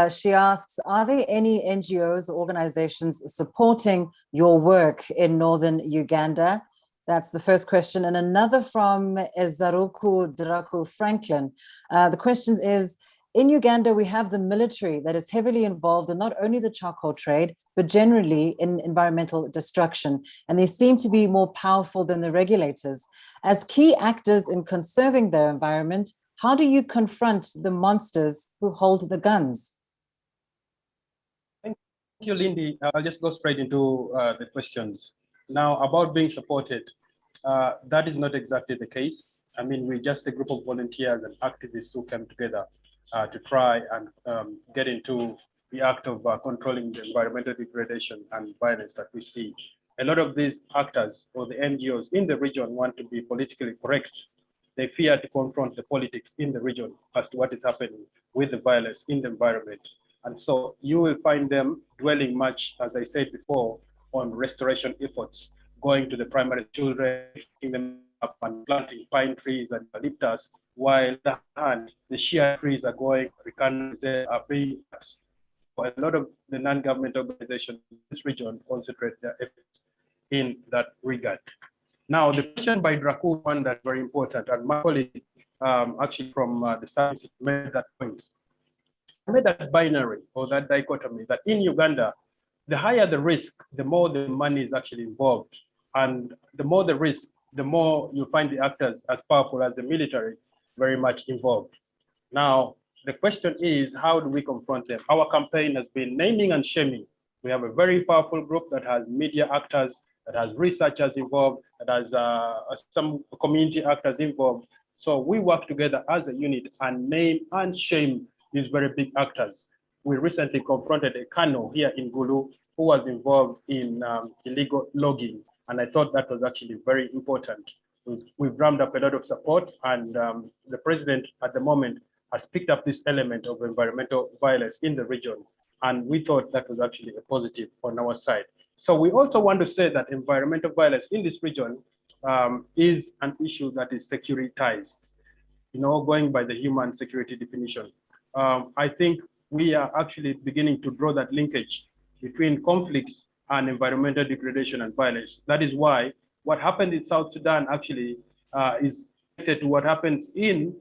[SPEAKER 1] She asks, are there any NGOs or organizations supporting your work in northern Uganda? That's the first question. And another from Ezaruku Draku Franklin. The question is, in Uganda, we have the military that is heavily involved in not only the charcoal trade, but generally in environmental destruction. And they seem to be more powerful than the regulators. As key actors in conserving the environment, how do you confront the monsters who hold the guns?
[SPEAKER 4] Thank you, Lindy. I'll just go straight into the questions. Now, about being supported, that is not exactly the case. I mean, we're just a group of volunteers and activists who came together to try and get into the act of controlling the environmental degradation and violence that we see. A lot of these actors or the NGOs in the region want to be politically correct. They fear to confront the politics in the region as to what is happening with the violence in the environment. And so you will find them dwelling much, as I said before, on restoration efforts, going to the primary children, picking them up and planting pine trees and eucalyptus, while the shea trees are going, are being cut. A lot of the non-government organizations in this region concentrate their efforts in that regard. Now, the question by Draku, one that's very important, and my colleague actually from the science made that point. I made that binary or that dichotomy that in Uganda, the higher the risk, the more the money is actually involved. And the more the risk, the more you find the actors as powerful as the military very much involved. Now, the question is, how do we confront them? Our campaign has been naming and shaming. We have a very powerful group that has media actors, that has researchers involved, that has some community actors involved. So we work together as a unit and name and shame these very big actors. We recently confronted a colonel here in Gulu who was involved in illegal logging. And I thought that was actually very important. We've ramped up a lot of support, and the president at the moment has picked up this element of environmental violence in the region. And we thought that was actually a positive on our side. So we also want to say that environmental violence in this region is an issue that is securitized, going by the human security definition. I think we are actually beginning to draw that linkage between conflicts and environmental degradation and violence. That is why what happened in South Sudan actually is related to what happens in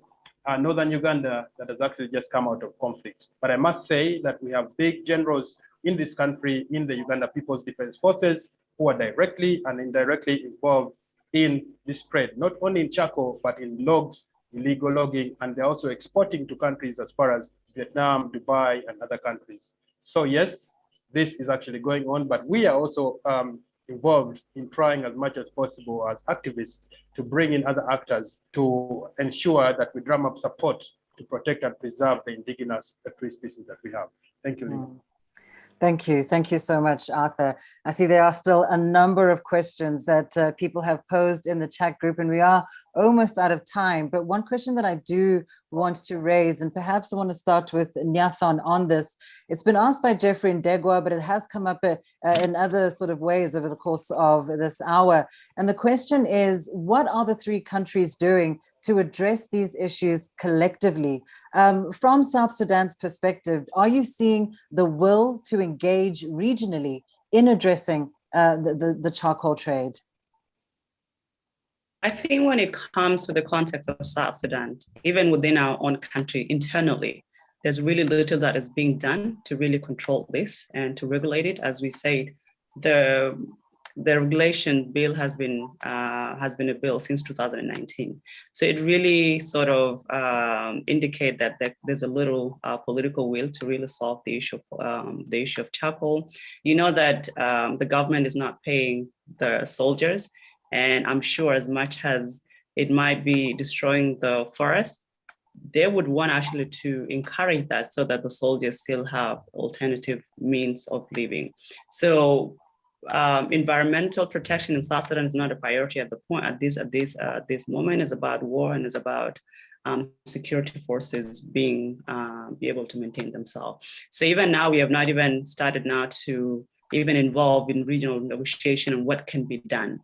[SPEAKER 4] northern Uganda that has actually just come out of conflict. But I must say that we have big generals in this country, in the Uganda People's Defense Forces, who are directly and indirectly involved in this trade, not only in charcoal, but in logs, illegal logging, and they're also exporting to countries as far as Vietnam, Dubai, and other countries. So yes, this is actually going on, but we are also involved in trying as much as possible as activists to bring in other actors to ensure that we drum up support to protect and preserve the indigenous tree species that we have. Thank you, Lynn.
[SPEAKER 1] Thank you. Thank you so much, Arthur. I see there are still a number of questions that people have posed in the chat group, and we are almost out of time. But one question that I do want to raise, and perhaps I want to start with Nyathon on this. It's been asked by Jeffrey Ndegwa, but it has come up in other sort of ways over the course of this hour. And the question is, what are the three countries doing to address these issues collectively? From South Sudan's perspective, are you seeing the will to engage regionally in addressing the charcoal trade?
[SPEAKER 5] I think when it comes to the context of South Sudan, even within our own country internally, there's really little that is being done to really control this and to regulate it. As we said, the regulation bill has been a bill since 2019. So it really sort of indicate that there's a little political will to really solve the issue of charcoal. You know that the government is not paying the soldiers, and I'm sure as much as it might be destroying the forest, they would want actually to encourage that so that the soldiers still have alternative means of living. So environmental protection in South Sudan is not a priority at this moment. It's about war, and it's about security forces be able to maintain themselves. So even now, we have not even started now to even involve in regional negotiation on what can be done,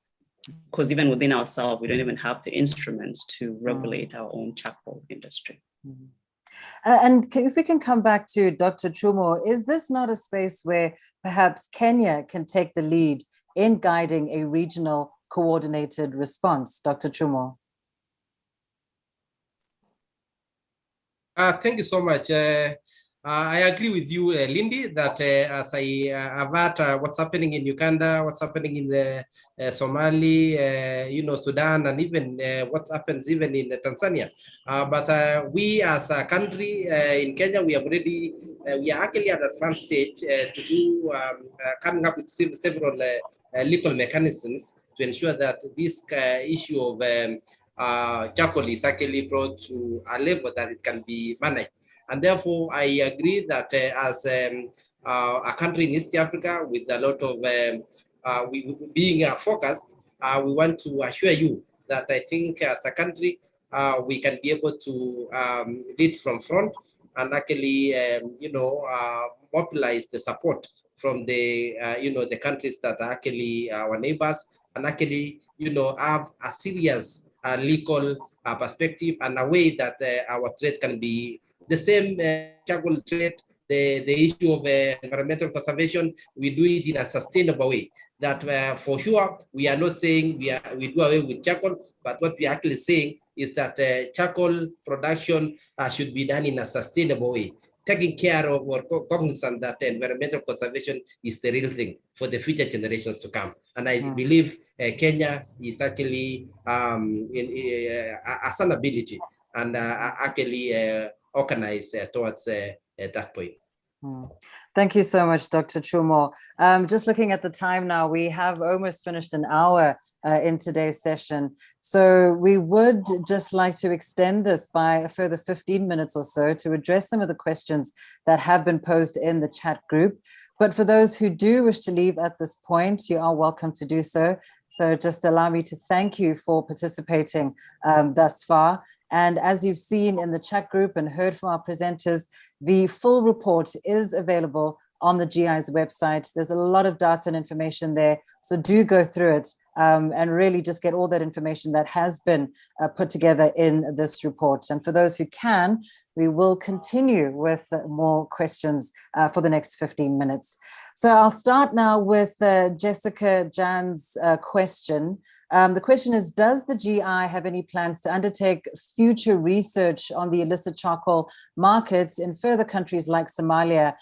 [SPEAKER 5] because even within ourselves, we don't even have the instruments to regulate our own charcoal industry.
[SPEAKER 1] Mm-hmm. And if we can come back to Dr. Chumo, is this not a space where perhaps Kenya can take the lead in guiding a regional coordinated response? Dr. Chumo.
[SPEAKER 3] Thank you so much. I agree with you, Lindy, that as I avert what's happening in Uganda, what's happening in the Somali, Sudan, and even what happens even in Tanzania. But we as a country in Kenya, we are actually at the front stage to do coming up with several legal mechanisms to ensure that this issue of charcoal is actually brought to a level that it can be managed. And therefore, I agree that as a country in East Africa with a lot of being focused, we want to assure you that I think as a country, we can be able to lead from front and actually, mobilize the support from the, the countries that are actually our neighbors, and actually, have a serious legal perspective and a way that our trade can be the same charcoal trade, the issue of environmental conservation, we do it in a sustainable way. That for sure, we are not saying we do away with charcoal, but what we are actually saying is that charcoal production should be done in a sustainable way, taking care of or cognizant that environmental conservation is the real thing for the future generations to come. And I believe Kenya is actually has an ability and actually organize towards that point.
[SPEAKER 1] Thank you so much, Dr. Chumo. Just looking at the time now, we have almost finished an hour in today's session. So we would just like to extend this by a further 15 minutes or so to address some of the questions that have been posed in the chat group. But for those who do wish to leave at this point, you are welcome to do so. So just allow me to thank you for participating thus far. And as you've seen in the chat group and heard from our presenters, the full report is available on the GI's website. There's a lot of data and information there. So do go through it and really just get all that information that has been put together in this report. And for those who can, we will continue with more questions for the next 15 minutes. So I'll start now with Jessica Jan's question. The question is, does the GI have any plans to undertake future research on the illicit charcoal markets in further countries like Somalia?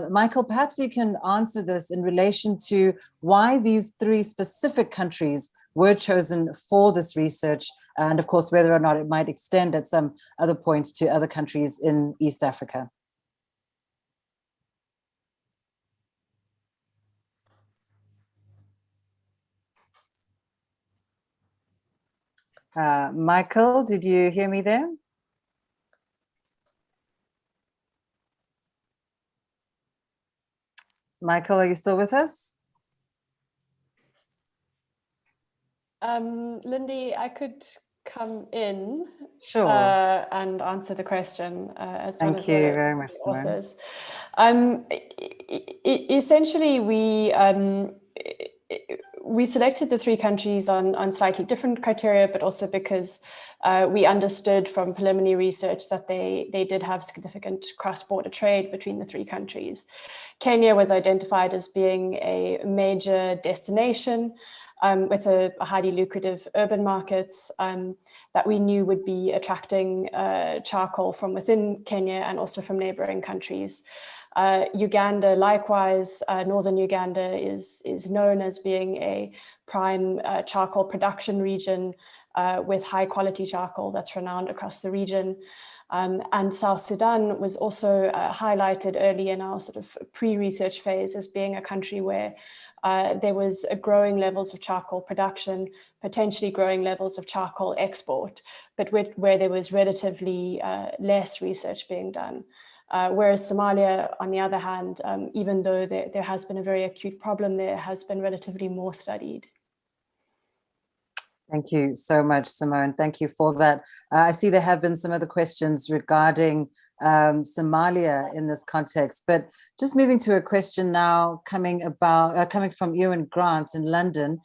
[SPEAKER 1] Michael, perhaps you can answer this in relation to why these 3 specific countries were chosen for this research, and of course, whether or not it might extend at some other point to other countries in East Africa. Michael, did you hear me there? Michael, are you still with us?
[SPEAKER 6] Lindy, I could come in and answer the question as one of the
[SPEAKER 1] very much,
[SPEAKER 6] authors. Essentially, we selected the 3 countries on slightly different criteria, but also because we understood from preliminary research that they did have significant cross-border trade between the 3 countries. Kenya was identified as being a major destination with a highly lucrative urban markets that we knew would be attracting charcoal from within Kenya and also from neighboring countries. Uganda, likewise, northern Uganda is known as being a prime charcoal production region with high quality charcoal that's renowned across the region. And South Sudan was also highlighted early in our sort of pre-research phase as being a country where there was a growing levels of charcoal production, potentially growing levels of charcoal export, but where there was relatively less research being done. Whereas Somalia, on the other hand, even though there has been a very acute problem there, has been relatively more studied.
[SPEAKER 1] Thank you so much, Simone. Thank you for that. I see there have been some other questions regarding Somalia in this context, but just moving to a question now coming from Ewan Grant in London.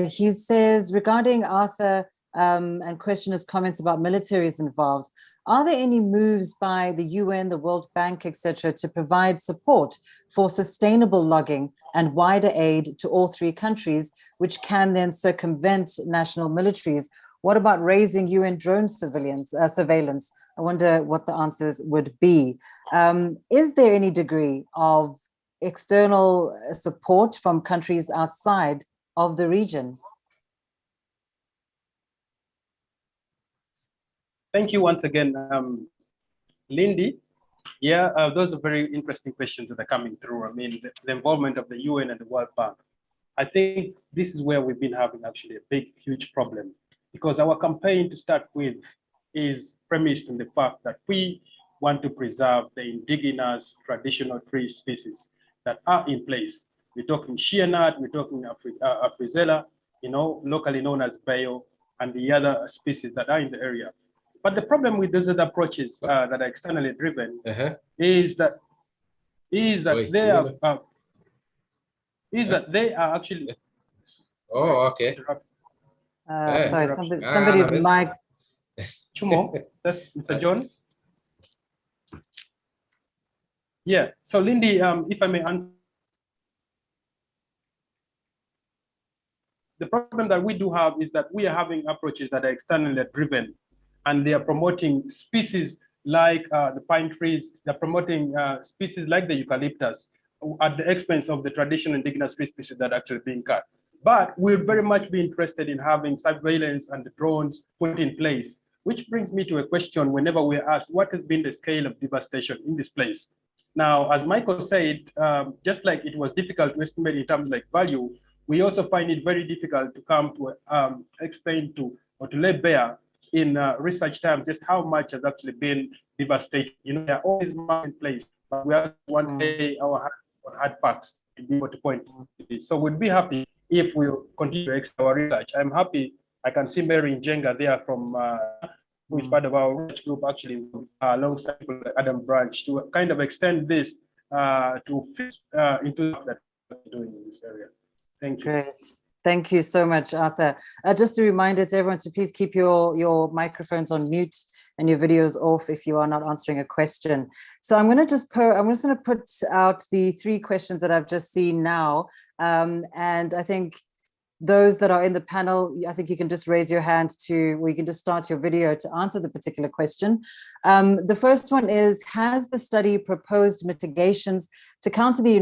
[SPEAKER 1] He says, regarding Arthur and questioner's comments about militaries involved, are there any moves by the UN, the World Bank, etc., to provide support for sustainable logging and wider aid to all 3 countries, which can then circumvent national militaries? What about raising UN drone surveillance? I wonder what the answers would be. Is there any degree of external support from countries outside of the region?
[SPEAKER 4] Thank you once again, Lindy. Yeah, those are very interesting questions that are coming through. I mean, the involvement of the UN and the World Bank. I think this is where we've been having actually a huge problem, because our campaign to start with is premised on the fact that we want to preserve the indigenous traditional tree species that are in place. We're talking shea nut, we're talking Afrizella, locally known as bayo, and the other species that are in the area. But the problem with those other approaches that are externally driven is that they are actually.
[SPEAKER 3] Oh, okay.
[SPEAKER 1] Sorry, somebody's mic.
[SPEAKER 4] Chumo, that's Mr. John. Yeah. So, Lindy, if I may answer. The problem that we do have is that we are having approaches that are externally driven, and they are promoting species like the pine trees. They're promoting species like the eucalyptus at the expense of the traditional indigenous tree species that are actually being cut. But we'll very much be interested in having surveillance and the drones put in place, which brings me to a question whenever we're asked, what has been the scale of devastation in this place? Now, as Michael said, just like it was difficult to estimate in terms of like value, we also find it very difficult to come to explain to or to lay bare in research terms just how much has actually been devastated. There are always marks in place, but we have one day our hard facts to be able to point to this. So we'd be happy if we continue to explore our research. I'm happy I can see Mary Njenga there from who is part of our research group, actually, alongside people like Adam Branch, to kind of extend this to fit into that we're doing in this area. Thank you.
[SPEAKER 1] Great. Thank you so much, Arthur. Just a reminder to everyone to please keep your microphones on mute and your videos off if you are not answering a question. So I'm going to put out the 3 questions that I've just seen now. And I think those that are in the panel, I think you can just raise your hand or you can just start your video to answer the particular question. The first one is, has the study proposed mitigations to counter the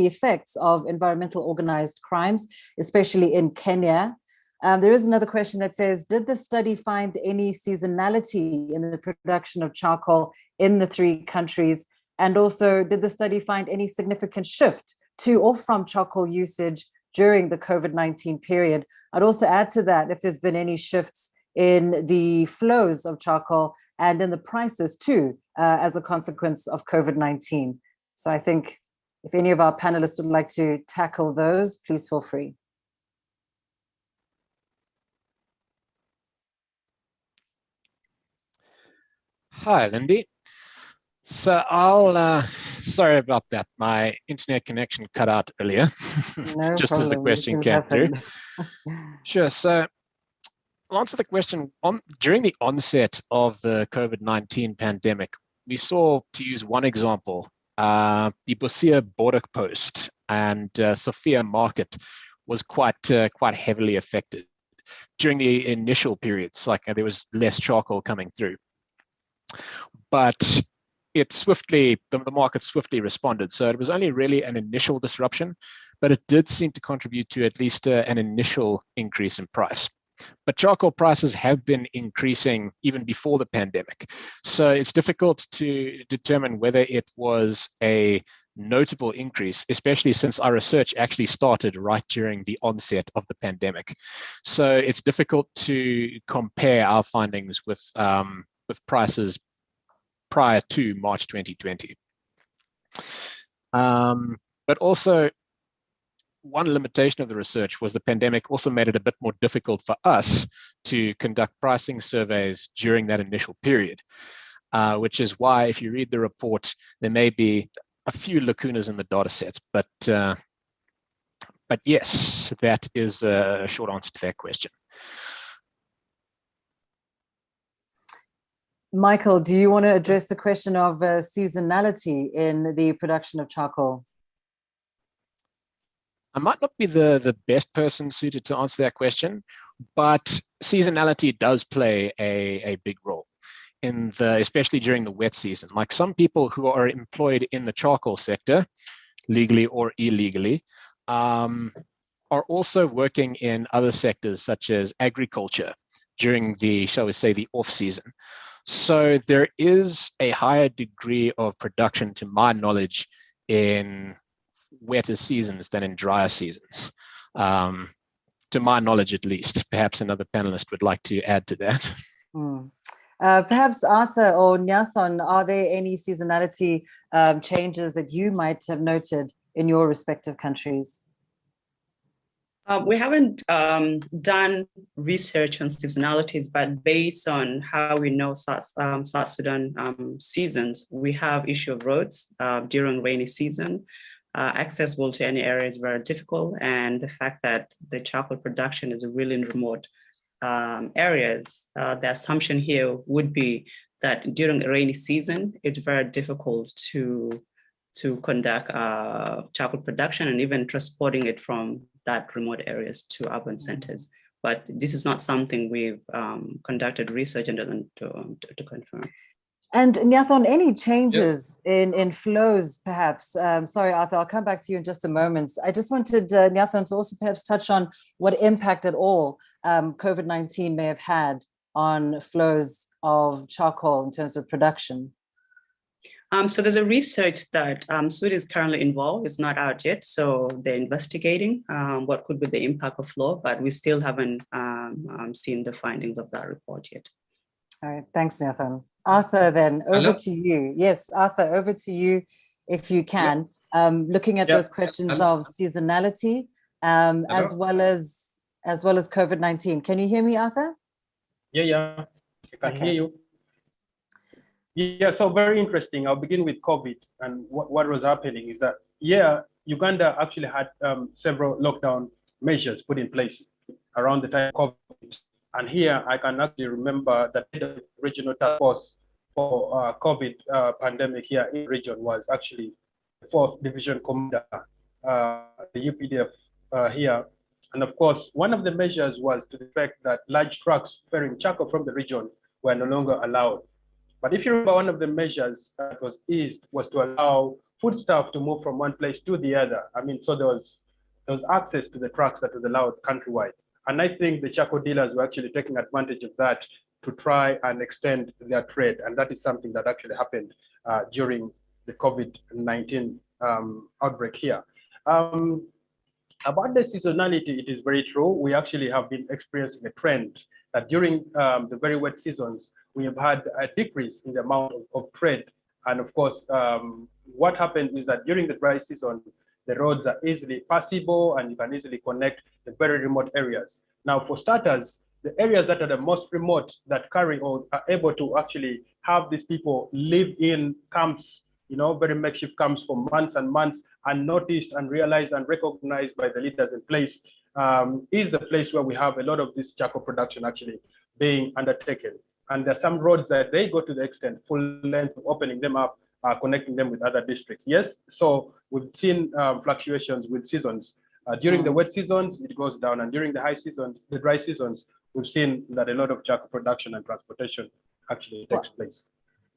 [SPEAKER 1] effects of environmental organized crimes, especially in Kenya? There is another question that says, did the study find any seasonality in the production of charcoal in the 3 countries? And also, did the study find any significant shift to or from charcoal usage during the COVID-19 period? I'd also add to that if there's been any shifts in the flows of charcoal and in the prices too, as a consequence of COVID-19. So I think if any of our panelists would like to tackle those, please feel free.
[SPEAKER 2] Hi, Lindy. So sorry about that. My internet connection cut out earlier,
[SPEAKER 1] No
[SPEAKER 2] just
[SPEAKER 1] problem.
[SPEAKER 2] as the question came through. Sure, so I'll answer the question. During the onset of the COVID-19 pandemic, we saw, to use one example, the Busia border post and Sophia market was quite heavily affected during the initial periods, like there was less charcoal coming through. But the market swiftly responded. So it was only really an initial disruption, but it did seem to contribute to at least an initial increase in price. But charcoal prices have been increasing even before the pandemic. So it's difficult to determine whether it was a notable increase, especially since our research actually started right during the onset of the pandemic. So it's difficult to compare our findings with prices prior to March 2020. But also, one limitation of the research was the pandemic also made it a bit more difficult for us to conduct pricing surveys during that initial period, which is why if you read the report, there may be a few lacunas in the data sets, but yes, that is a short answer to that question.
[SPEAKER 1] Michael, do you want to address the question of seasonality in the production of charcoal?
[SPEAKER 2] I might not be the best person suited to answer that question, but seasonality does play a big role especially during the wet season. Like some people who are employed in the charcoal sector, legally or illegally, are also working in other sectors such as agriculture during the, shall we say, the off season. So there is a higher degree of production, to my knowledge, in wetter seasons than in drier seasons. To my knowledge, at least. Perhaps another panelist would like to add to that.
[SPEAKER 1] Perhaps Arthur or Nyathon, are there any seasonality changes that you might have noted in your respective countries?
[SPEAKER 5] We haven't done research on seasonalities, but based on how we know South Sudan seasons, we have issue of roads during rainy season. Accessible to any area is very difficult, and the fact that the charcoal production is really in remote areas, the assumption here would be that during a rainy season, it's very difficult to conduct charcoal production and even transporting it from that remote areas to urban centers. But this is not something we've conducted research on to confirm.
[SPEAKER 1] And Nyathon, any changes in flows, perhaps? Sorry, Arthur, I'll come back to you in just a moment. I just wanted Nyathon to also perhaps touch on what impact at all COVID-19 may have had on flows of charcoal in terms of production.
[SPEAKER 5] So there's a research that SUD is currently involved. It's not out yet, so they're investigating what could be the impact of flow, but we still haven't seen the findings of that report yet.
[SPEAKER 1] All right, thanks, Nyathon. Arthur, then over to you. Yes, Arthur, over to you, if you can. Looking at those questions of seasonality, as well as COVID-19. Can you hear me, Arthur?
[SPEAKER 4] Yeah, I can hear you. Yeah, so very interesting. I'll begin with COVID, and what was happening is that, yeah, Uganda actually had several lockdown measures put in place around the time of COVID. And here I can actually remember that the regional task force for COVID pandemic here in the region was actually the 4th Division Commander, the UPDF here. And of course, one of the measures was to the effect that large trucks ferrying charcoal from the region were no longer allowed. But if you remember, one of the measures that was eased was to allow foodstuff to move from one place to the other. I mean, so there was access to the trucks that was allowed countrywide. And I think the charcoal dealers were actually taking advantage of that to try and extend their trade. And that is something that actually happened during the COVID-19 outbreak here. About the seasonality, it is very true. We actually have been experiencing a trend that during the very wet seasons, we have had a decrease in the amount of trade. And of course, what happens is that during the dry season, the roads are easily passable and you can easily connect the very remote areas. Now, for starters, the areas that are the most remote that carry or are able to actually have these people live in camps, very makeshift camps for months and months, unnoticed and realized and recognized by the leaders in place, is the place where we have a lot of this charcoal production actually being undertaken. And there are some roads that they go to the extent, full length, of opening them up, connecting them with other districts. Yes, so we've seen fluctuations with seasons. During the wet seasons, it goes down, and during the high seasons, the dry seasons, we've seen that a lot of charcoal production and transportation actually takes place.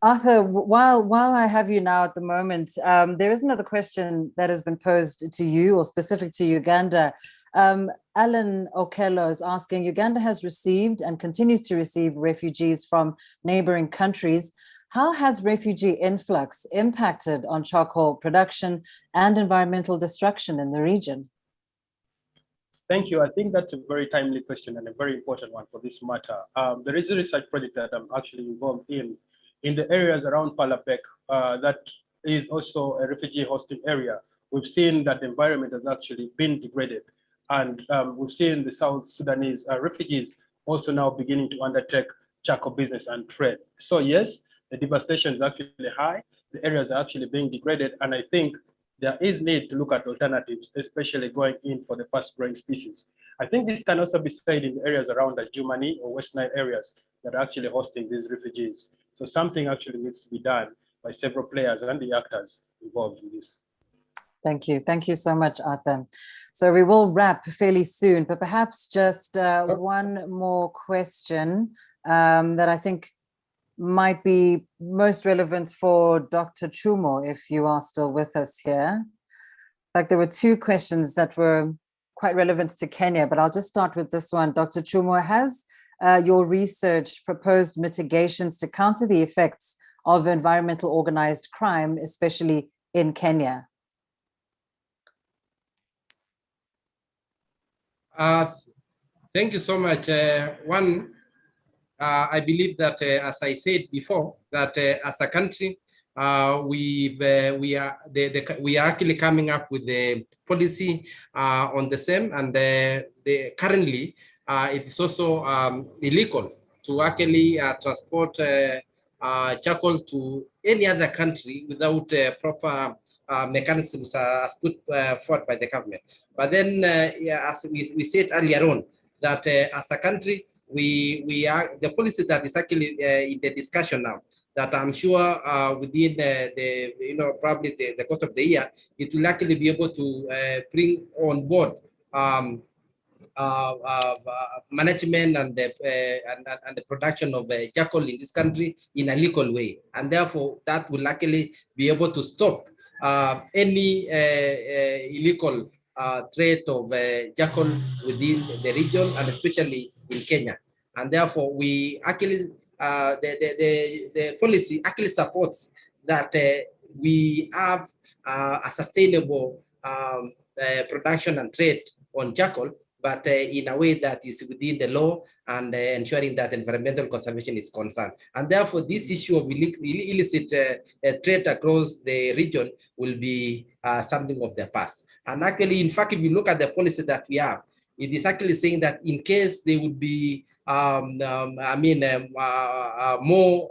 [SPEAKER 1] Arthur, while I have you now at the moment, there is another question that has been posed to you or specific to Uganda. Alan Okello is asking, Uganda has received and continues to receive refugees from neighboring countries. How has refugee influx impacted on charcoal production and environmental destruction in the region?
[SPEAKER 4] Thank you. I think that's a very timely question and a very important one for this matter. There is a research project that I'm actually involved in the areas around Palapek, that is also a refugee hosting area. We've seen that the environment has actually been degraded. And we've seen the South Sudanese refugees also now beginning to undertake charcoal business and trade. So yes, the devastation is actually high. The areas are actually being degraded. And I think there is need to look at alternatives, especially going in for the fast growing species. I think this can also be said in the areas around the Jumani or West Nile areas that are actually hosting these refugees. So something actually needs to be done by several players and the actors involved in this.
[SPEAKER 1] Thank you. Thank you so much, Arthur. So we will wrap fairly soon, but perhaps just one more question that I think might be most relevant for Dr. Chumo, if you are still with us here. Like, there were two questions that were quite relevant to Kenya, but I'll just start with this one. Dr. Chumo, has your research proposed mitigations to counter the effects of environmental organized crime, especially in Kenya?
[SPEAKER 3] Thank you so much. I believe that, as I said before, that as a country, we are actually coming up with the policy on the same, and currently it is also illegal to actually transport charcoal to any other country without proper mechanisms put forth by the government. But then, as we said earlier on, that as a country, we are the policy that is actually in the discussion now, that I'm sure within probably the course of the year, it will actually be able to bring on board management and the production of charcoal in this country in a legal way, and therefore that will actually be able to stop any illegal trade of charcoal within the region, and especially in Kenya. And therefore, we actually the policy actually supports that we have a sustainable production and trade on charcoal, but in a way that is within the law and ensuring that environmental conservation is concerned. And therefore, this issue of illicit trade across the region will be something of the past. And actually, in fact, if you look at the policy that we have, it is actually saying that in case there would be more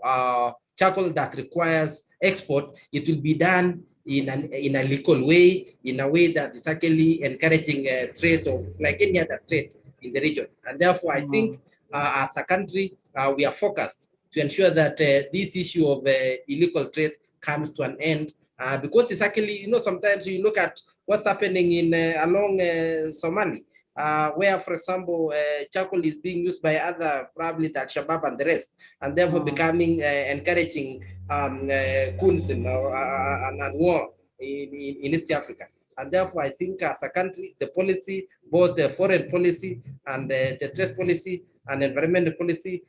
[SPEAKER 3] charcoal that requires export, it will be done in a legal way, in a way that is actually encouraging trade of like any other trade in the region. And therefore, I think as a country, we are focused to ensure that this issue of illegal trade comes to an end, because it's actually, sometimes you look at what's happening in along Somali, where, for example, charcoal is being used by other, probably the Al-Shabaab and the rest, and therefore becoming encouraging coonsing and war in East Africa. And therefore, I think as a country, the policy, both the foreign policy and the trade policy and environmental policy,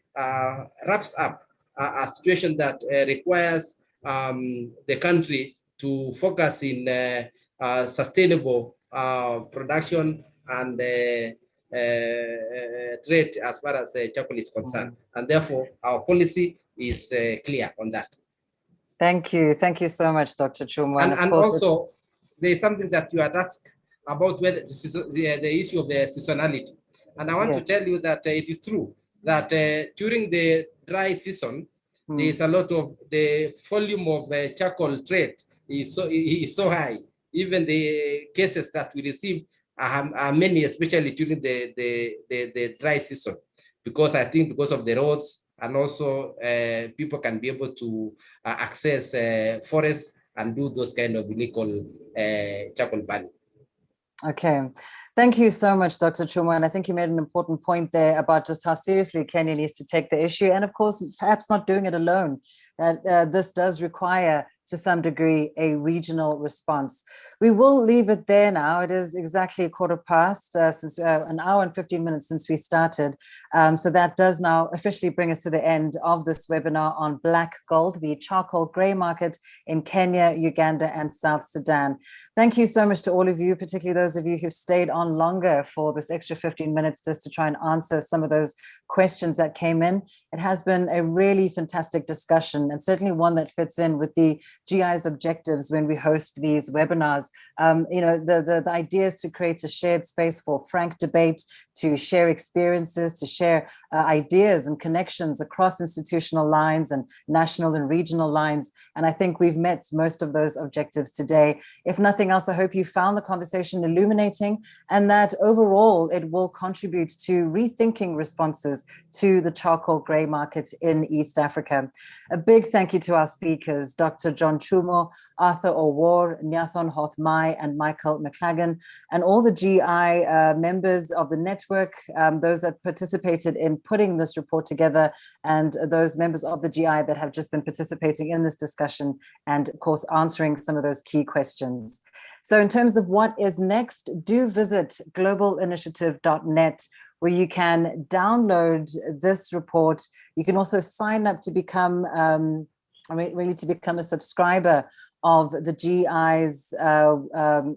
[SPEAKER 3] wraps up a situation that requires the country to focus in sustainable production and trade as far as charcoal is concerned. And therefore, our policy is clear on that.
[SPEAKER 1] Thank you. Thank you so much, Dr. Chuma.
[SPEAKER 3] And also, there is something that you had asked about whether the issue of the seasonality. And I want to tell you that it is true that during the dry season, there is a lot of the volume of charcoal trade is so high. Even the cases that we receive are many, especially during the dry season, because I think because of the roads, and also people can be able to access forests and do those kind of illegal charcoal burning.
[SPEAKER 1] Okay, thank you so much, Dr. Chuma. And I think you made an important point there about just how seriously Kenya needs to take the issue, and of course, perhaps not doing it alone. That this does require, to some degree, a regional response. We will leave it there now. It is exactly 1:15, since an hour and 15 minutes since we started. So that does now officially bring us to the end of this webinar on black gold, the charcoal grey market in Kenya, Uganda, and South Sudan. Thank you so much to all of you, particularly those of you who've stayed on longer for this extra 15 minutes just to try and answer some of those questions that came in. It has been a really fantastic discussion, and certainly one that fits in with the GI's objectives when we host these webinars. The idea is to create a shared space for frank debate, to share experiences, to share ideas and connections across institutional lines and national and regional lines. And I think we've met most of those objectives today. If nothing else, I hope you found the conversation illuminating, and that overall it will contribute to rethinking responses to the charcoal grey market in East Africa. A big thank you to our speakers, Dr. John Chumo, Arthur O'War, Nyathon Hothmai, and Michael McLagan, and all the GI members of the network, those that participated in putting this report together, and those members of the GI that have just been participating in this discussion, and of course, answering some of those key questions. So in terms of what is next, do visit globalinitiative.net, where you can download this report. You can also sign up to become to become a subscriber of the GI's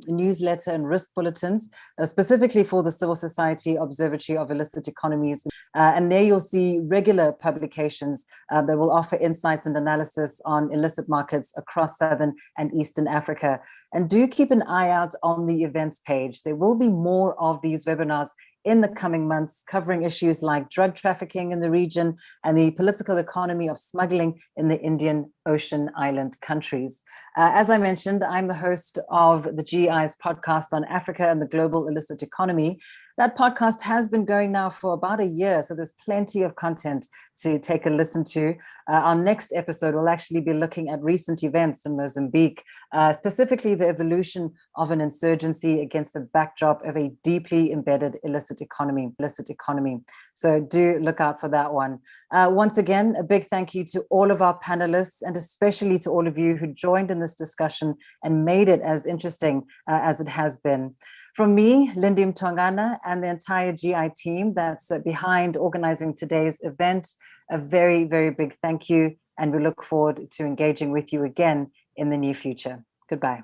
[SPEAKER 1] newsletter and risk bulletins, specifically for the Civil Society Observatory of Illicit Economies. And there you'll see regular publications that will offer insights and analysis on illicit markets across Southern and Eastern Africa. And do keep an eye out on the events page. There will be more of these webinars in the coming months, covering issues like drug trafficking in the region and the political economy of smuggling in the Indian Ocean island countries. As I mentioned, I'm the host of the GI's podcast on Africa and the global illicit economy. That podcast has been going now for about a year, so there's plenty of content to take a listen to. Our next episode will actually be looking at recent events in Mozambique, specifically the evolution of an insurgency against the backdrop of a deeply embedded illicit economy. So do look out for that one. Once again, a big thank you to all of our panelists, and especially to all of you who joined in this discussion and made it as interesting as it has been. From me, Lindy Mtongana, and the entire GI team that's behind organizing today's event, a very, very big thank you, and we look forward to engaging with you again in the near future. Goodbye.